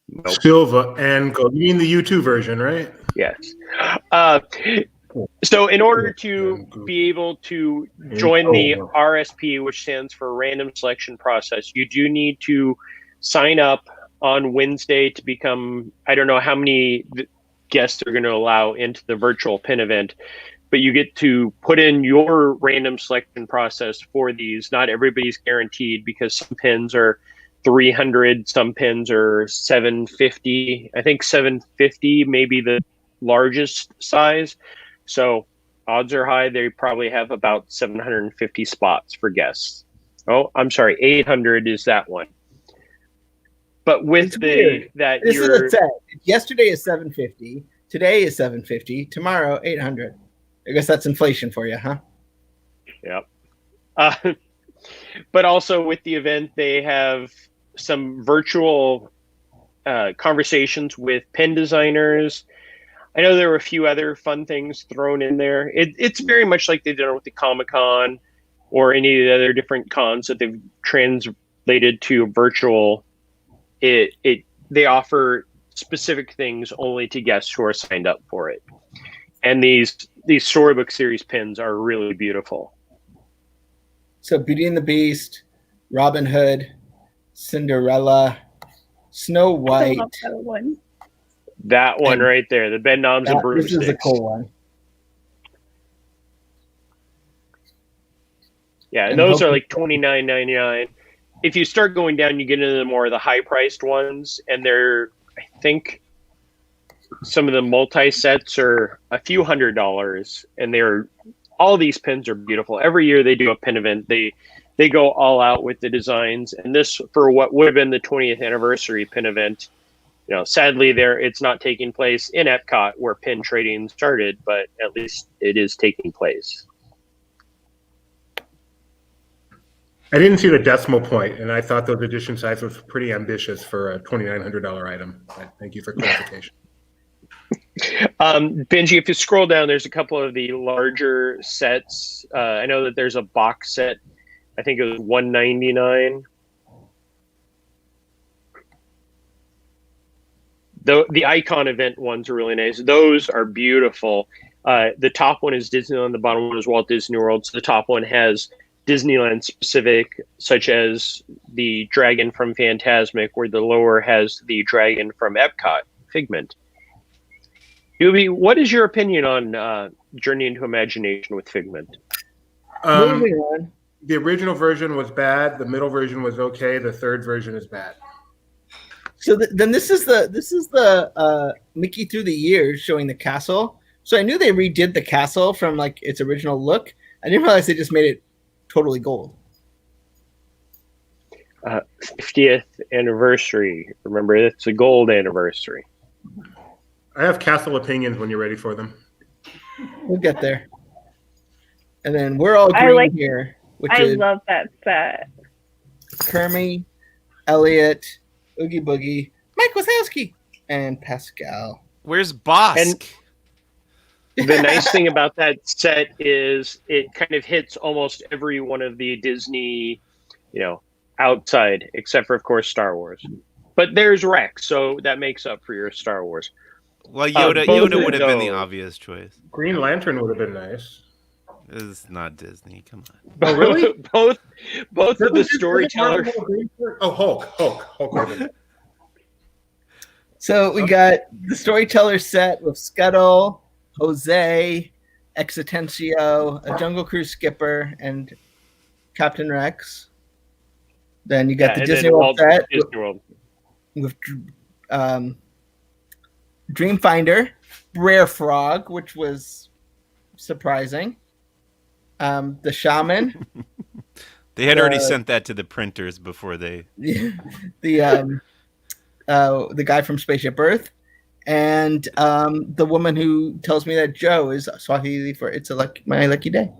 E: Nope. Silver and gold. You mean the U2 version, right?
C: Yes. So in order to be able to join the RSP, which stands for Random Selection Process, you do need to sign up on Wednesday to become, I don't know how many guests are going to allow into the virtual pin event, but you get to put in your random selection process for these. Not everybody's guaranteed because some pins are 300, some pins are 750. I think 750 may be the largest size. So odds are high they probably have about 750 spots for guests. Oh, I'm sorry, 800 is that one. But with this is
A: a set. Yesterday is 750. Today is 750. Tomorrow 800. I guess that's inflation for you, huh?
C: Yep. But also with the event, they have some virtual conversations with pin designers. I know there were a few other fun things thrown in there. It's very much like they've done with the Comic-Con or any of the other different cons that they've translated to virtual. They offer specific things only to guests who are signed up for it. And these Storybook Series pins are really beautiful.
A: So Beauty and the Beast, Robin Hood, Cinderella, Snow White.
B: I love that one.
C: That one right there, the bed knobs and broomsticks.
A: This is a cool one.
C: Yeah, and those are like $29.99. If you start going down, you get into the more of the high-priced ones, and they're, I think, some of the multi-sets are a few $100s, and all these pins are beautiful. Every year they do a pin event. They go all out with the designs, and this, for what would have been the 20th anniversary pin event, sadly it's not taking place in Epcot where pin trading started, but at least it is taking place.
E: I didn't see the decimal point, and I thought those edition size was pretty ambitious for a $2,900 item. Thank you for clarification.
C: Benji, if you scroll down, there's a couple of the larger sets. I know that there's a box set. I think it was $199. The Icon event ones are really nice. Those are beautiful. The top one is Disneyland, the bottom one is Walt Disney World. So the top one has Disneyland specific, such as the dragon from Fantasmic, where the lower has the dragon from Epcot, Figment. Doobie, what is your opinion on Journey into Imagination with Figment?
A: Moving on.
E: The original version was bad. The middle version was okay. The third version is bad.
A: So then this is the Mickey through the years showing the castle. So I knew they redid the castle from like its original look. I didn't realize they just made it totally gold.
C: 50th anniversary. Remember, it's a gold anniversary.
E: I have castle opinions when you're ready for them.
A: We'll get there. And then we're all green here, which
B: I
A: is
B: love that set.
A: Kermie, Elliot, Oogie Boogie, Mike Wazowski, and Pascal.
D: Where's Bosk?
C: And the nice thing about that set is it kind of hits almost every one of the Disney, outside, except for, of course, Star Wars. But there's Rex, so that makes up for your Star Wars.
D: Well, Yoda would have been the obvious choice.
E: Green Lantern would have been nice.
D: It's not Disney. Come on.
E: Oh, really?
C: both of the storytellers.
E: Oh, Hulk Hogan.
A: So we got the storyteller set with Scuttle, Jose, Existencio, a Jungle Cruise skipper, and Captain Rex. Then you got the Disney World set with Dreamfinder, Brer Frog, which was surprising. The Shaman.
D: They had already sent that to the printers before they.
A: The guy from Spaceship Earth, and the woman who tells me that Joe is Swahili for "It's my lucky day."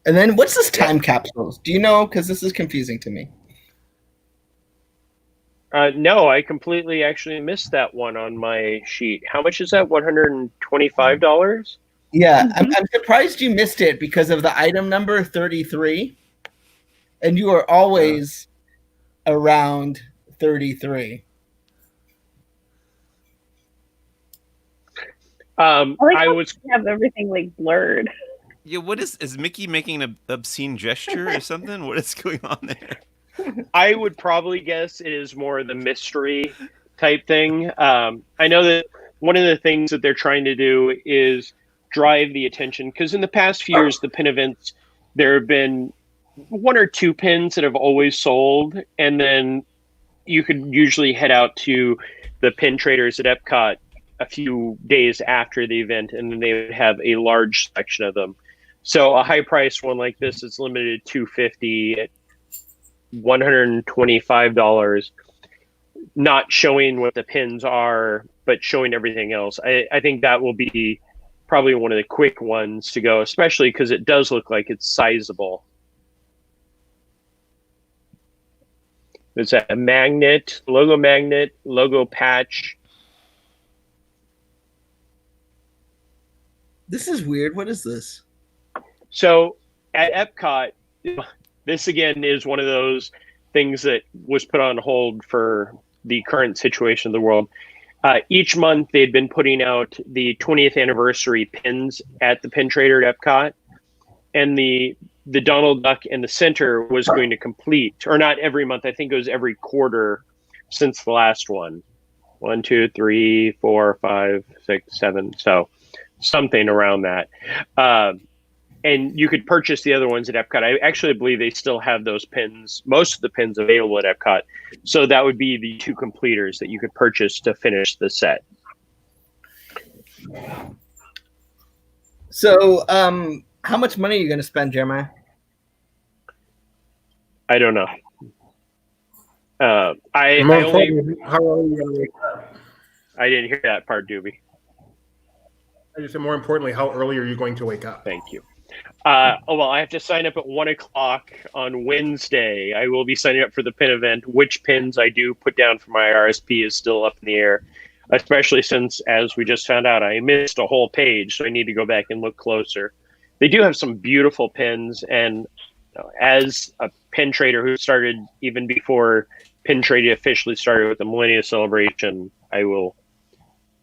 A: And then what's this time capsules? Do you know? Because this is confusing to me.
C: No, I completely actually missed that one on my sheet. How much is that? $125?
A: Yeah, I'm surprised you missed it because of the item number 33, and you are always around 33.
B: I was have everything like blurred.
D: Yeah, what is Mickey making an obscene gesture or something? What is going on there?
C: I would probably guess it is more the mystery type thing. I know that one of the things that they're trying to do is drive the attention, because in the past few years, the pin events, there have been one or two pins that have always sold, and then you could usually head out to the pin traders at Epcot a few days after the event, and then they would have a large section of them. So a high price one like this is limited to $250 at $125, not showing what the pins are, but showing everything else. I think that will be probably one of the quick ones to go, especially because it does look like it's sizable. There's a magnet, logo patch.
A: This is weird. What is this?
C: So at Epcot, this again is one of those things that was put on hold for the current situation of the world. Each month they'd been putting out the 20th anniversary pins at the pin trader at Epcot, and the Donald Duck in the center was going to complete, or not every month, I think it was every quarter since the last one. 1, 2, 3, 4, 5, 6, 7. So something around that. And you could purchase the other ones at Epcot. I actually believe they still have those pins, most of the pins available at Epcot. So that would be the two completers that you could purchase to finish the set.
A: So, how much money are you going to spend, Jeremiah?
C: I don't know. I didn't hear that part, Doobie.
E: I just said, more importantly, how early are you going to wake up?
C: Thank you. I have to sign up at 1:00 on Wednesday. I will be signing up for the pin event. Which pins I do put down for my RSP is still up in the air, especially since, as we just found out, I missed a whole page, so I need to go back and look closer. They do have some beautiful pins, and as a pin trader who started even before pin trading officially started with the Millennium Celebration, I will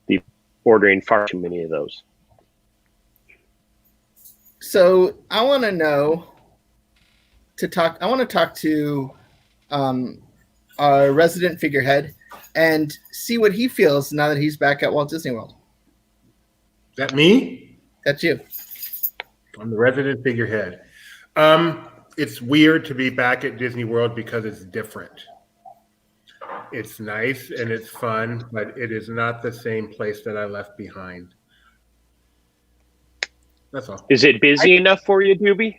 C: be ordering far too many of those.
A: So I want to talk to our resident figurehead and see what he feels now that he's back at Walt Disney World.
E: Is that me?
A: That's you.
E: I'm the resident figurehead. It's weird to be back at Disney World because it's different. It's nice and it's fun, but it is not the same place that I left behind. That's all.
C: Is it busy enough for you, Doobie?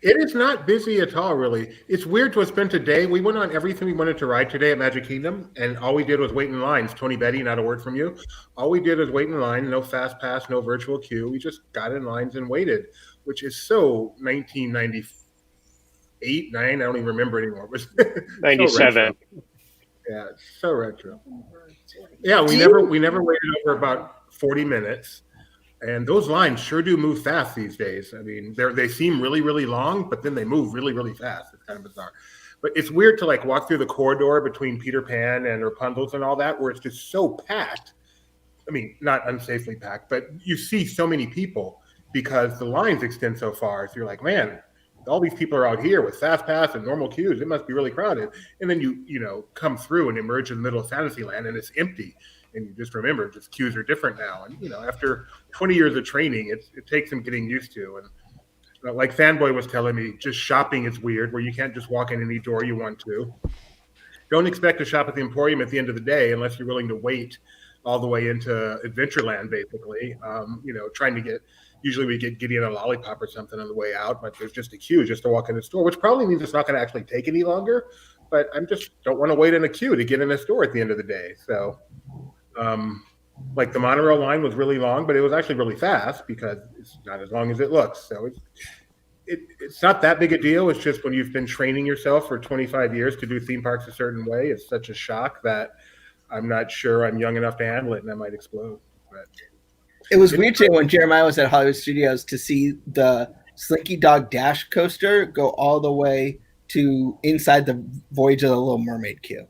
E: It is not busy at all, really. It's weird to have spent a day. We went on everything we wanted to ride today at Magic Kingdom, and all we did was wait in lines. Tony Betty, not a word from you. All we did was wait in line, no fast pass, no virtual queue. We just got in lines and waited, which is so 1998, 9, I don't even remember anymore. It was
C: 97.
E: Yeah, it's so retro. Yeah, we never waited over about 40 minutes. And those lines sure do move fast these days. I mean, they seem really, really long, but then they move really, really fast. It's kind of bizarre. But it's weird to like walk through the corridor between Peter Pan and Rapunzel's and all that, where it's just so packed. I mean, not unsafely packed, but you see so many people because the lines extend so far. So you're like, man, all these people are out here with fast pass and normal queues. It must be really crowded. And then you come through and emerge in the middle of Fantasyland and it's empty. And you just remember, just queues are different now. And, after 20 years of training, it takes some getting used to. And like Fanboy was telling me, just shopping is weird, where you can't just walk in any door you want to. Don't expect to shop at the Emporium at the end of the day unless you're willing to wait all the way into Adventureland, basically. Trying to usually we get Gideon a lollipop or something on the way out, but there's just a queue just to walk in the store, which probably means it's not going to actually take any longer. But I just don't want to wait in a queue to get in a store at the end of the day. So. Like the monorail line was really long, but it was actually really fast because it's not as long as it looks. So it's not that big a deal. It's just when you've been training yourself for 25 years to do theme parks a certain way, it's such a shock that I'm not sure I'm young enough to handle it and I might explode. But
A: it was weird too when Jeremiah was at Hollywood Studios to see the Slinky Dog Dash coaster go all the way to inside the Voyage of the Little Mermaid queue.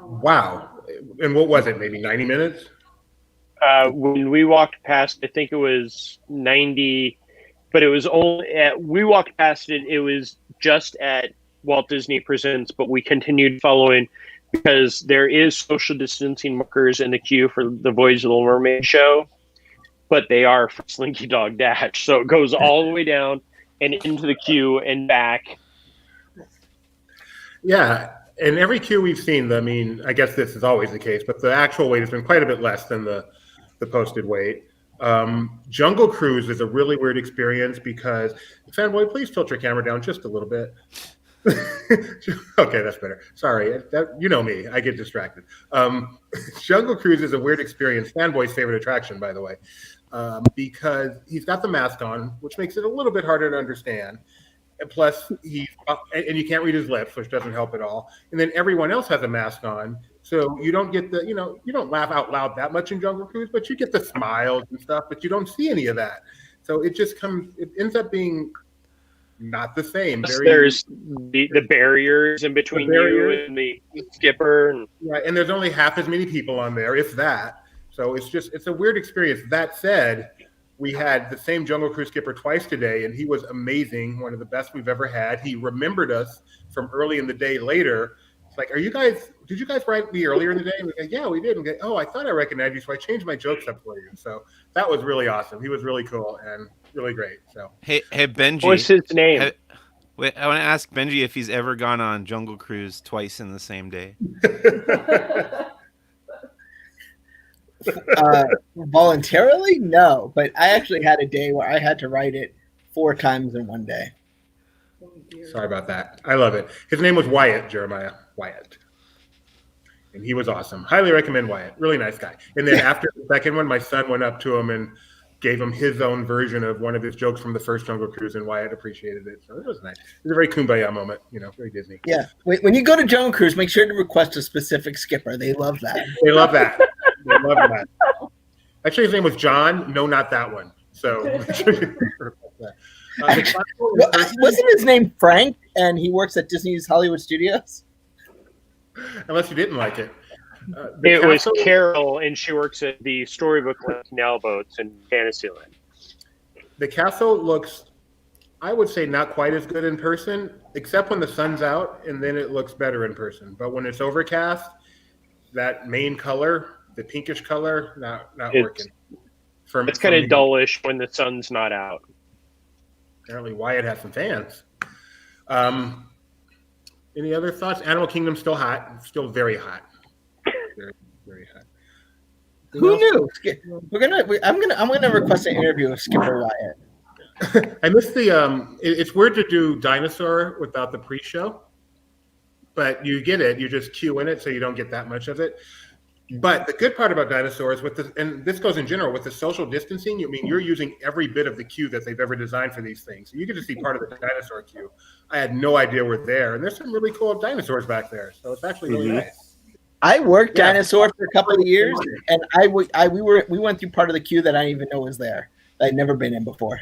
E: Wow. And what was it? Maybe 90 minutes?
C: When we walked past, I think it was 90, but it was we walked past it. It was just at Walt Disney Presents, but we continued following because there is social distancing markers in the queue for the Voyage of the Little Mermaid show, but they are for Slinky Dog Dash. So it goes all the way down and into the queue and back.
E: Yeah. In every queue we've seen, I mean, I guess this is always the case, but the actual wait has been quite a bit less than the posted wait. Jungle Cruise is a really weird experience because, Fanboy, please tilt your camera down just a little bit. Okay, that's better. Sorry, you know me, I get distracted. Jungle Cruise is a weird experience. Fanboy's favorite attraction, by the way, because he's got the mask on, which makes it a little bit harder to understand. And plus, and you can't read his lips, which doesn't help at all. And then everyone else has a mask on, so you don't get you don't laugh out loud that much in Jungle Cruise, but you get the smiles and stuff, but you don't see any of that. So it ends up being not the same.
C: There's the barriers in between you and the skipper.
E: Right, and there's only half as many people on there, if that. So it's a weird experience. That said, we had the same Jungle Cruise skipper twice today, and he was amazing, one of the best we've ever had. He remembered us from early in the day later. It's like, did you guys write me earlier in the day? And we go, yeah, we did. And we go, oh, I thought I recognized you, so I changed my jokes up for you. So that was really awesome. He was really cool and really great. So
D: Hey, Benji.
C: What's his name?
D: Wait, I want to ask Benji if he's ever gone on Jungle Cruise twice in the same day.
A: Voluntarily, no, but I actually had a day where I had to write it 4 times in one day.
E: Sorry about that. I love it. His name was Wyatt, Jeremiah Wyatt, and he was awesome. Highly recommend Wyatt. Really nice guy. And then after the second one, my son went up to him and gave him his own version of one of his jokes from the first Jungle Cruise, and Wyatt appreciated it. So it was nice. It was a very kumbaya moment, very Disney.
A: Yeah. When you go to Jungle Cruise, make sure to request a specific skipper. They love that.
E: They love that. They love that. Actually, his name was John. No, not that one. So
A: wasn't his name Frank? and he works at Disney's Hollywood Studios.
E: Unless you didn't like it.
C: It was Carol, and she works at the Storybook Canal Boats in Fantasyland.
E: The castle looks, I would say, not quite as good in person, except when the sun's out, and then it looks better in person. But when it's overcast, that main color, the pinkish color, not working.
C: It's kind of dullish when the sun's not out.
E: Apparently Wyatt has some fans. Any other thoughts? Animal Kingdom's still hot. Still very hot. Very, very hot.
A: Who knew? I'm gonna request an interview with Skipper Wyatt.
E: I missed the. It's weird to do dinosaur without the pre-show, but you get it. You just cue in it, so you don't get that much of it. But the good part about dinosaurs, and this goes in general with the social distancing. You're using every bit of the queue that they've ever designed for these things. So you get to see part of the dinosaur queue. I had no idea we're there, and there's some really cool dinosaurs back there. So it's actually really nice.
A: I worked dinosaur for a couple of years, and we went through part of the queue that I didn't even know was there. That I'd never been in before.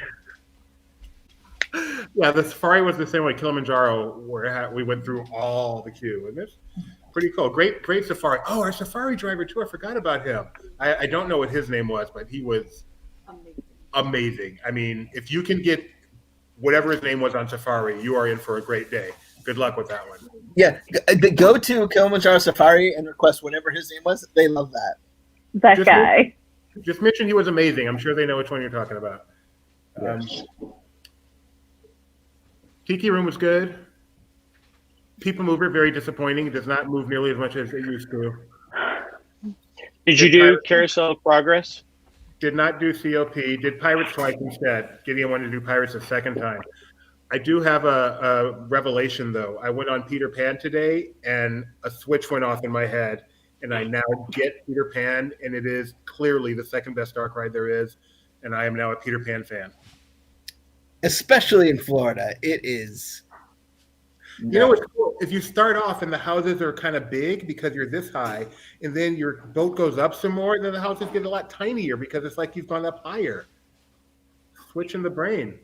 E: Yeah, the safari was the same way. Kilimanjaro, where we went through all the queue, and it's pretty cool. Great safari. Oh, our safari driver too. I forgot about him. I don't know what his name was, but he was amazing. I mean, if you can get whatever his name was on safari, you are in for a great day. Good luck with that one.
A: Yeah, go to Kilimanjaro Safari and request whatever his name was. They love that.
B: That guy.
E: Just mention he was amazing. I'm sure they know which one you're talking about. Tiki Room was good. People Mover, very disappointing. It does not move nearly as much as it used to.
C: Did you do Carousel of Progress?
E: Did not do COP. Did Pirates twice instead. Gideon wanted to do Pirates a second time. I do have a revelation, though. I went on Peter Pan today, and a switch went off in my head, and I now get Peter Pan, and it is clearly the second best dark ride there is, and I am now a Peter Pan fan.
A: Especially in Florida, it is.
E: You know what's cool? If you start off and the houses are kind of big because you're this high, and then your boat goes up some more, and then the houses get a lot tinier because it's like you've gone up higher. Switch in the brain.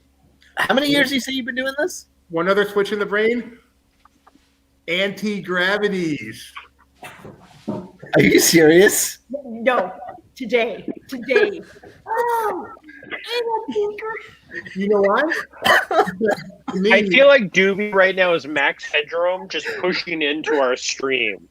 A: How many years do you say you've been doing this?
E: One other switch in the brain. Anti-gravities.
A: Are you serious?
F: No, today. Oh,
E: you know what?
C: I feel like Doobie right now is Max Headroom just pushing into our stream.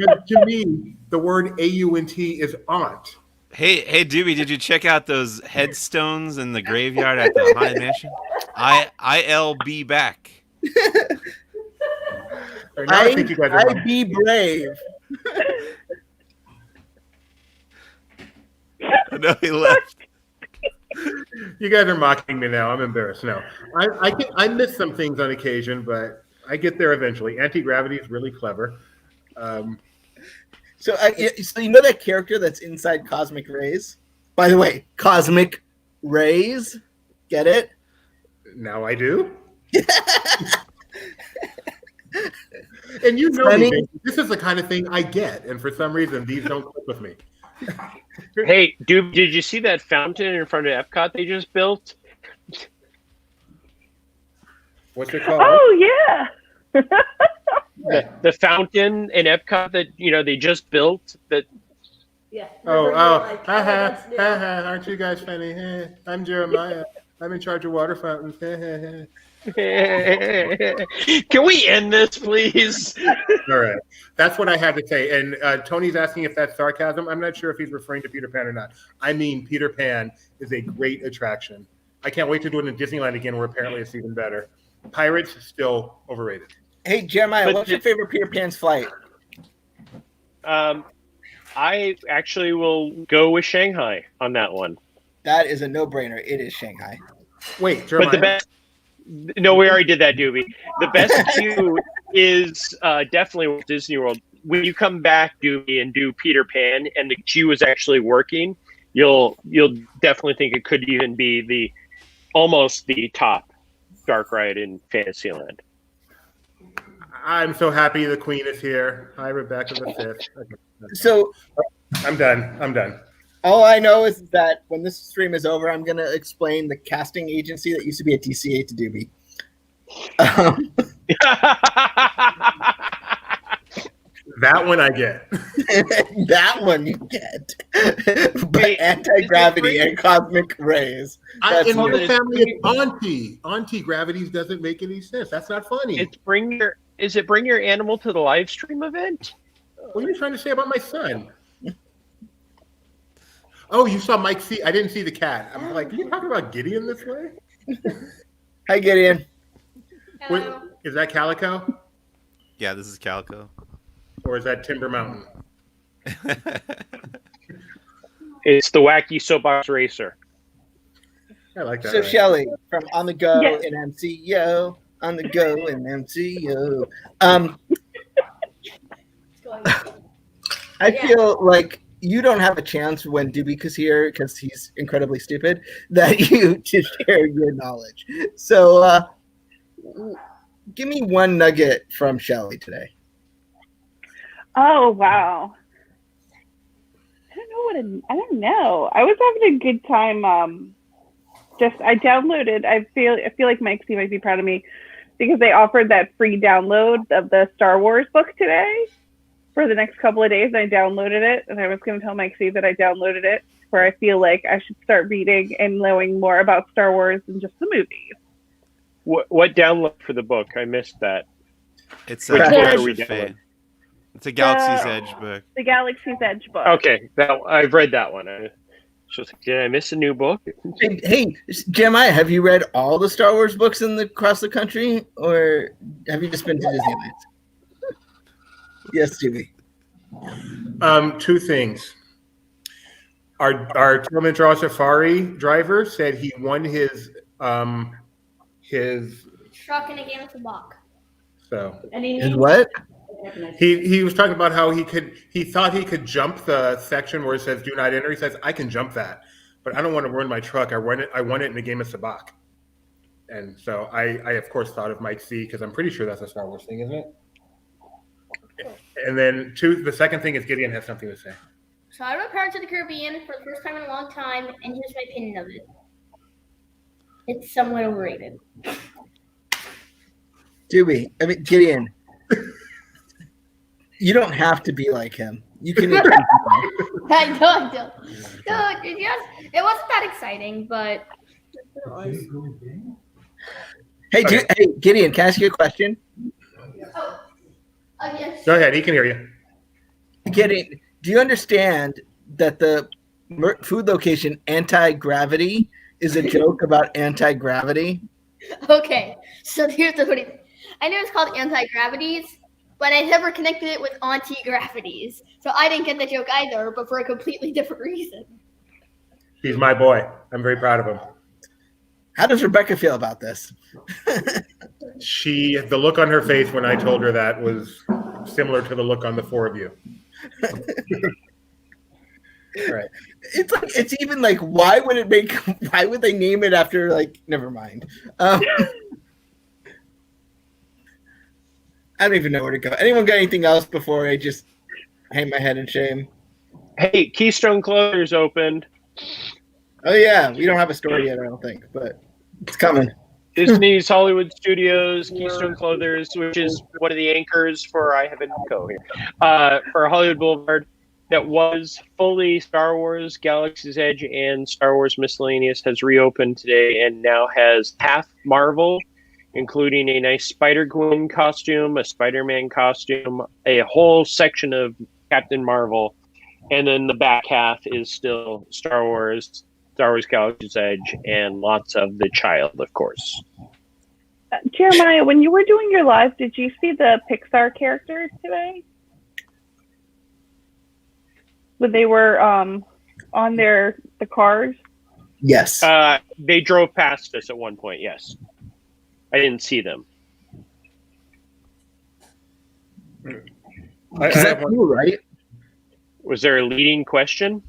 E: To me, the word AUNT is aunt.
D: Hey, Doobie, did you check out those headstones in the graveyard at the Haunted Mansion? I'll be back.
E: I think you guys are
A: be brave.
D: No, he left.
E: You guys are mocking me now. I'm embarrassed. No, I miss some things on occasion, but I get there eventually. Anti-gravity is really clever.
A: So you know that character that's inside Cosmic Rays? By the way, Cosmic Rays, get it?
E: Now I do. And you know me, this is the kind of thing I get, and for some reason these don't click with me.
C: Hey, dude, did you see that fountain in front of Epcot they just built?
E: What's it called?
B: Oh yeah.
C: The fountain in Epcot that they just built. That.
F: Yeah.
E: Aren't you guys funny? I'm Jeremiah. I'm in charge of water fountains.
C: Can we end this, please?
E: All right. That's what I had to say. And Tony's asking if that's sarcasm. I'm not sure if he's referring to Peter Pan or not. I mean, Peter Pan is a great attraction. I can't wait to do it in Disneyland again, where apparently it's even better. Pirates is still overrated.
A: Hey, Jeremiah, what's your favorite Peter Pan's flight?
C: I actually will go with Shanghai on that one.
A: That is a no-brainer. It is Shanghai.
E: Wait, Jeremiah.
C: But the best. No, we already did that, Doobie. The best queue is definitely Walt Disney World. When you come back, Doobie, and do Peter Pan, and the queue is actually working, you'll definitely think it could even be almost the top dark ride in Fantasyland.
E: I'm so happy the Queen is here. Hi, Rebecca the Fifth. Okay.
A: So
E: I'm done.
A: All I know is that when this stream is over, I'm going to explain the casting agency that used to be at TCA to Doobie. Um,
E: That one I get.
A: that one you get. But
C: Wait,
A: anti-gravity
C: is it
A: and cosmic rays. That's
E: In my
C: weird.
E: family, it's auntie. Auntie gravities doesn't make any sense. That's not funny.
C: It's bring your animal to the live stream event?
E: What are you trying to say about my son? Oh, you saw Mike C. I didn't see the cat. I'm like, are you talking about Gideon this way?
A: Hi, Gideon.
E: Wait, is that Calico?
D: Yeah, this is Calico.
E: Or is that Timber Mountain?
C: It's the wacky soapbox racer.
E: I like that.
A: So
E: right?
A: Shelley from On the Go
B: Yes.
A: in MCO. On the Go in MCO. I
F: Yeah.
A: feel like you don't have a chance when Dubika's here because he's incredibly stupid that you to share your knowledge. So give me one nugget from Shelley today.
B: Oh wow. I don't know. I was having a good time. I downloaded. I feel like Mike C might be proud of me because they offered that free download of the Star Wars book today for the next couple of days. And I downloaded it, and I was going to tell Mike C that I downloaded it, where I feel like I should start reading and knowing more about Star Wars than just the movies.
C: What download for the book? I missed that.
D: It's
C: Which
D: a
C: book are
D: Treasure
C: we
D: Fate.
C: doing?
D: It's a Galaxy's Edge book.
B: The Galaxy's Edge book.
C: Okay, I've read that one. I was like, did I miss a new book?
A: Hey, Jeremiah, have you read all the Star Wars books across the country, or have you just been to Disneyland? Yes, Jimmy.
E: Two things. Our Kilimanjaro Safari driver said he won his
G: Truck in a game of Sabak.
E: so
F: And he
A: Is
F: named
A: what?
E: he was talking about how he thought he could jump the section where it says do not enter. He says I can jump that, but I don't want to ruin my truck. I won it in a game of Sabak. And so I of course thought of Mike C because I'm pretty sure that's a Star Wars thing, isn't it? And then the second thing is Gideon has something to say.
G: So I wrote Pirates of the Caribbean for the first time in a long time, and here's my opinion of it. It's somewhat overrated.
A: Gideon. You don't have to be like him. You can.
G: I don't. No, it wasn't that exciting, but it was.
A: Hey, Gideon, can I ask you a question?
G: Yes.
E: Go ahead, he can hear you.
A: Gideon, do you understand that the food location anti-gravity is a joke about anti-gravity?
G: Okay, so here's the funny thing. I knew it was called anti-gravities, but I never connected it with anti-gravities. So I didn't get the joke either, but for a completely different reason.
E: He's my boy. I'm very proud of him.
A: How does Rebecca feel about this?
E: The look on her face when I told her that was similar to the look on the four of you.
A: Right. It's even like why would they name it after never mind. I don't even know where to go. Anyone got anything else before I just hang my head in shame?
C: Hey, Keystone Clothiers opened.
A: Oh yeah, we don't have a story yet, I don't think, but it's coming.
C: Disney's Hollywood Studios, Keystone Clothiers, which is one of the anchors for I Have a Co here, for Hollywood Boulevard, that was fully Star Wars Galaxy's Edge and Star Wars Miscellaneous, has reopened today and now has half Marvel, including a nice Spider-Gwen costume, a Spider-Man costume, a whole section of Captain Marvel, and then the back half is still Star Wars Galaxy's Edge, and lots of the child, of course.
B: Jeremiah, when you were doing your live, did you see the Pixar characters today? When they were on the cars?
A: Yes.
C: They drove past us at one point, yes. I didn't see them.
A: Is that cool, right?
C: Was there a leading question?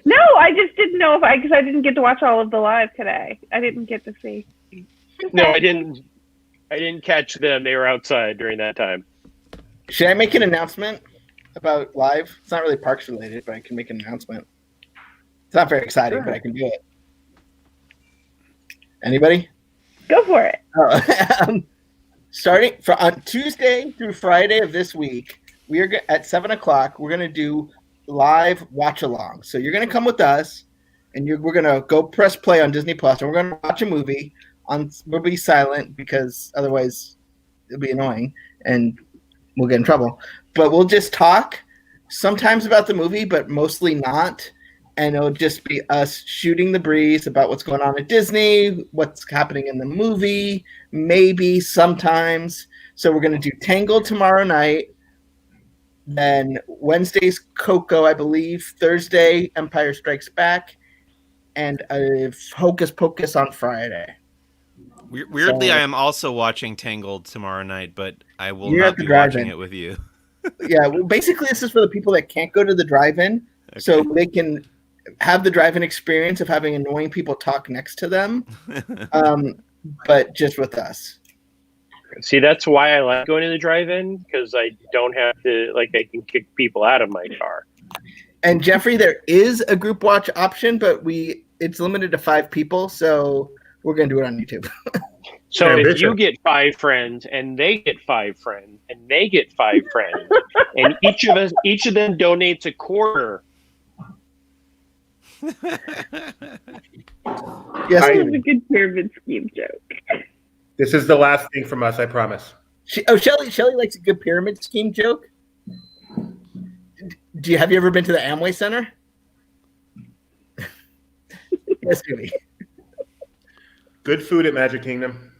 B: No, I just didn't know because I didn't get to watch all of the live today. I didn't get to see.
C: No, I didn't catch them. They were outside during that time.
A: Should I make an announcement about live? It's not really parks related, but I can make an announcement. It's not very exciting, but I can do it. Anybody?
B: Go for it.
A: Starting on Tuesday through Friday of this week, we are at 7:00. We're going to do live watch along. So you're going to come with us, and we're going to go press play on Disney Plus, and we're going to watch a movie. We'll be silent because otherwise it'll be annoying, and we'll get in trouble. But we'll just talk sometimes about the movie, but mostly not. And it'll just be us shooting the breeze about what's going on at Disney, what's happening in the movie, maybe sometimes. So we're going to do Tangled tomorrow night. Then Wednesday's Coco, I believe. Thursday, Empire Strikes Back. And Hocus Pocus on Friday.
D: Weirdly,
A: So,
D: I am also watching Tangled tomorrow night, but I will
A: You're
D: not
A: at the
D: be watching
A: drive-in.
D: it with you.
A: Yeah, well, basically this is for the people that can't go to the drive-in, so they can have the drive-in experience of having annoying people talk next to them, but just with us.
C: See, that's why I like going to the drive-in, because I don't have to, I can kick people out of my car.
A: And Jeffrey, there is a group watch option, but it's limited to 5 people, so we're going to do it on YouTube.
C: So
E: Yeah,
C: if
E: Bishop.
C: you get 5 friends, and they get 5 friends, and they get 5 friends, and each of them donates a quarter.
A: Yes,
B: That was
A: David.
B: a good pyramid scheme joke.
E: This is the last thing from us, I promise.
A: Shelley likes a good pyramid scheme joke. Have you ever been to the Amway Center? Yes, Jimmy.
E: Good food at Magic Kingdom.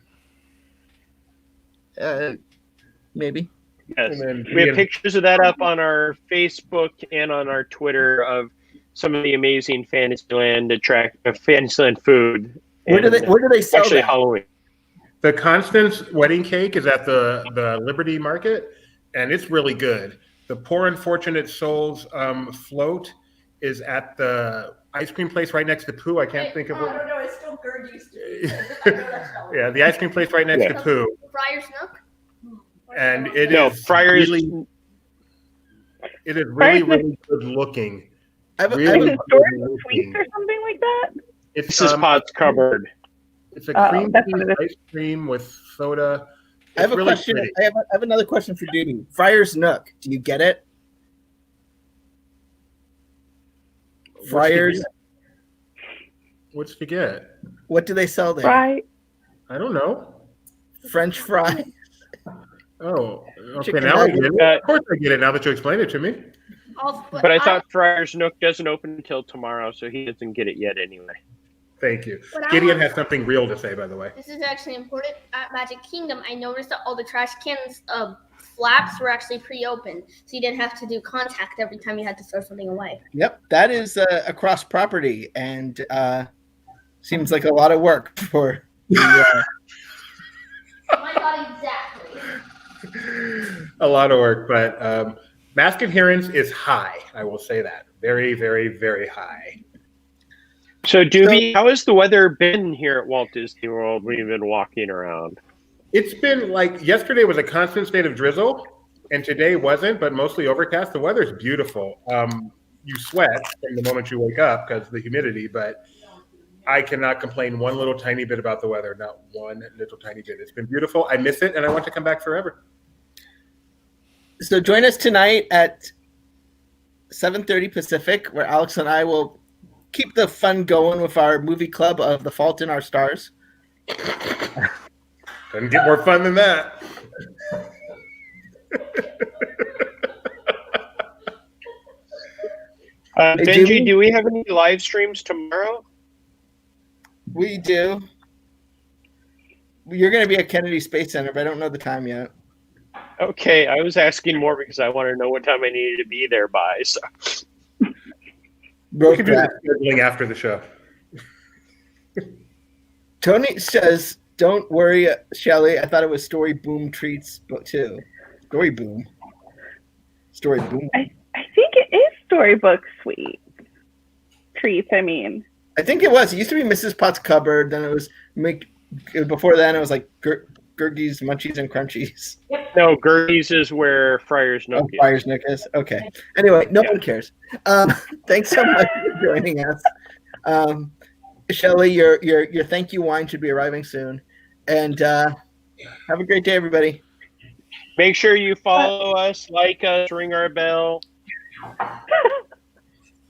A: Maybe.
C: Yes.
E: And then
C: We have
E: Ian-
C: pictures of that up on our Facebook and on our Twitter of some of the amazing Fantasyland food.
A: Where do they sell
C: Actually,
A: that?
C: Halloween.
E: The Constance wedding cake is at the Liberty Market, and it's really good. The Poor Unfortunate Souls float is at the ice cream place right next to Pooh. I can't think of
F: I
E: what.
F: don't know. It's still Gertie's.
E: Yeah, the ice cream place right next to Pooh,
G: Friar's Nook.
E: and it
C: No,
E: is
C: Friars.
E: really, it is
B: Friars
E: really, really good looking.
A: I have a- I
E: Really
A: have a-
B: Like historic
E: good
B: sweets
E: looking.
B: or something like that?
E: It's
C: This is Pot's cupboard.
E: It's a
B: Oh,
E: cream
B: that's
E: cheese
B: what it is.
E: ice cream with soda.
A: I have a
E: It's really
A: question.
E: pretty.
A: I have another question for Doobie. Friar's Nook. Do you get it? Friars.
E: What's to get?
A: What do they sell there?
B: Right.
E: I don't know.
A: French fry.
E: Oh, okay.
A: Chicken
E: Now I
A: nugget.
E: get it. Of course I get it. Now that you explained it to me.
C: But I thought Friar's Nook doesn't open until tomorrow, so he doesn't get it yet anyway.
E: Thank you.
G: But I
E: Gideon
G: want-
E: has something real to say, by the way.
G: This is actually important. At Magic Kingdom, I noticed that all the trash cans flaps were actually pre-opened, so you didn't have to do contact every time you had to throw something away.
A: Yep, that is across property, and seems like a lot of work for. The,
G: My God, exactly.
E: A lot of work, but mask adherence is high. I will say that. Very, very, very high.
C: So, Doobie, how has the weather been here at Walt Disney World when you've been walking around?
E: It's been like yesterday was a constant state of drizzle, and today wasn't, but mostly overcast. The weather's beautiful. You sweat from the moment you wake up because of the humidity, but I cannot complain one little tiny bit about the weather. Not one little tiny bit. It's been beautiful. I miss it, and I want to come back forever.
A: so join us tonight at 7:30 Pacific, where Alex and I will keep the fun going with our movie club of The Fault in Our Stars.
E: Doesn't get more fun than that.
A: Hey,
C: Benji,
A: Doobie?
C: do we have any live streams tomorrow?
A: We do. You're going to be at Kennedy Space Center, but I don't know the time yet.
C: Okay, I was asking more because I want to know what time I needed to be there by. So,
E: We can do the scheduling after the show.
A: Tony says, "Don't worry, Shelley. I thought it was Story Boom Treats, but too. Story Boom. Story Boom.
B: I think it is Storybook Sweet Treats. I mean,
A: I think it was. It used to be Mrs. Potts Cupboard. Then it was before then it was like Gergie's Munchies and Crunchies.
C: no, Gertie's is where Friar's Nook is.
A: Friar's Nook is. Okay. Anyway, no one cares. Thanks so much for joining us. Shelley, your thank you wine should be arriving soon. And have a great day, everybody.
C: Make sure you follow us, like us, ring our bell.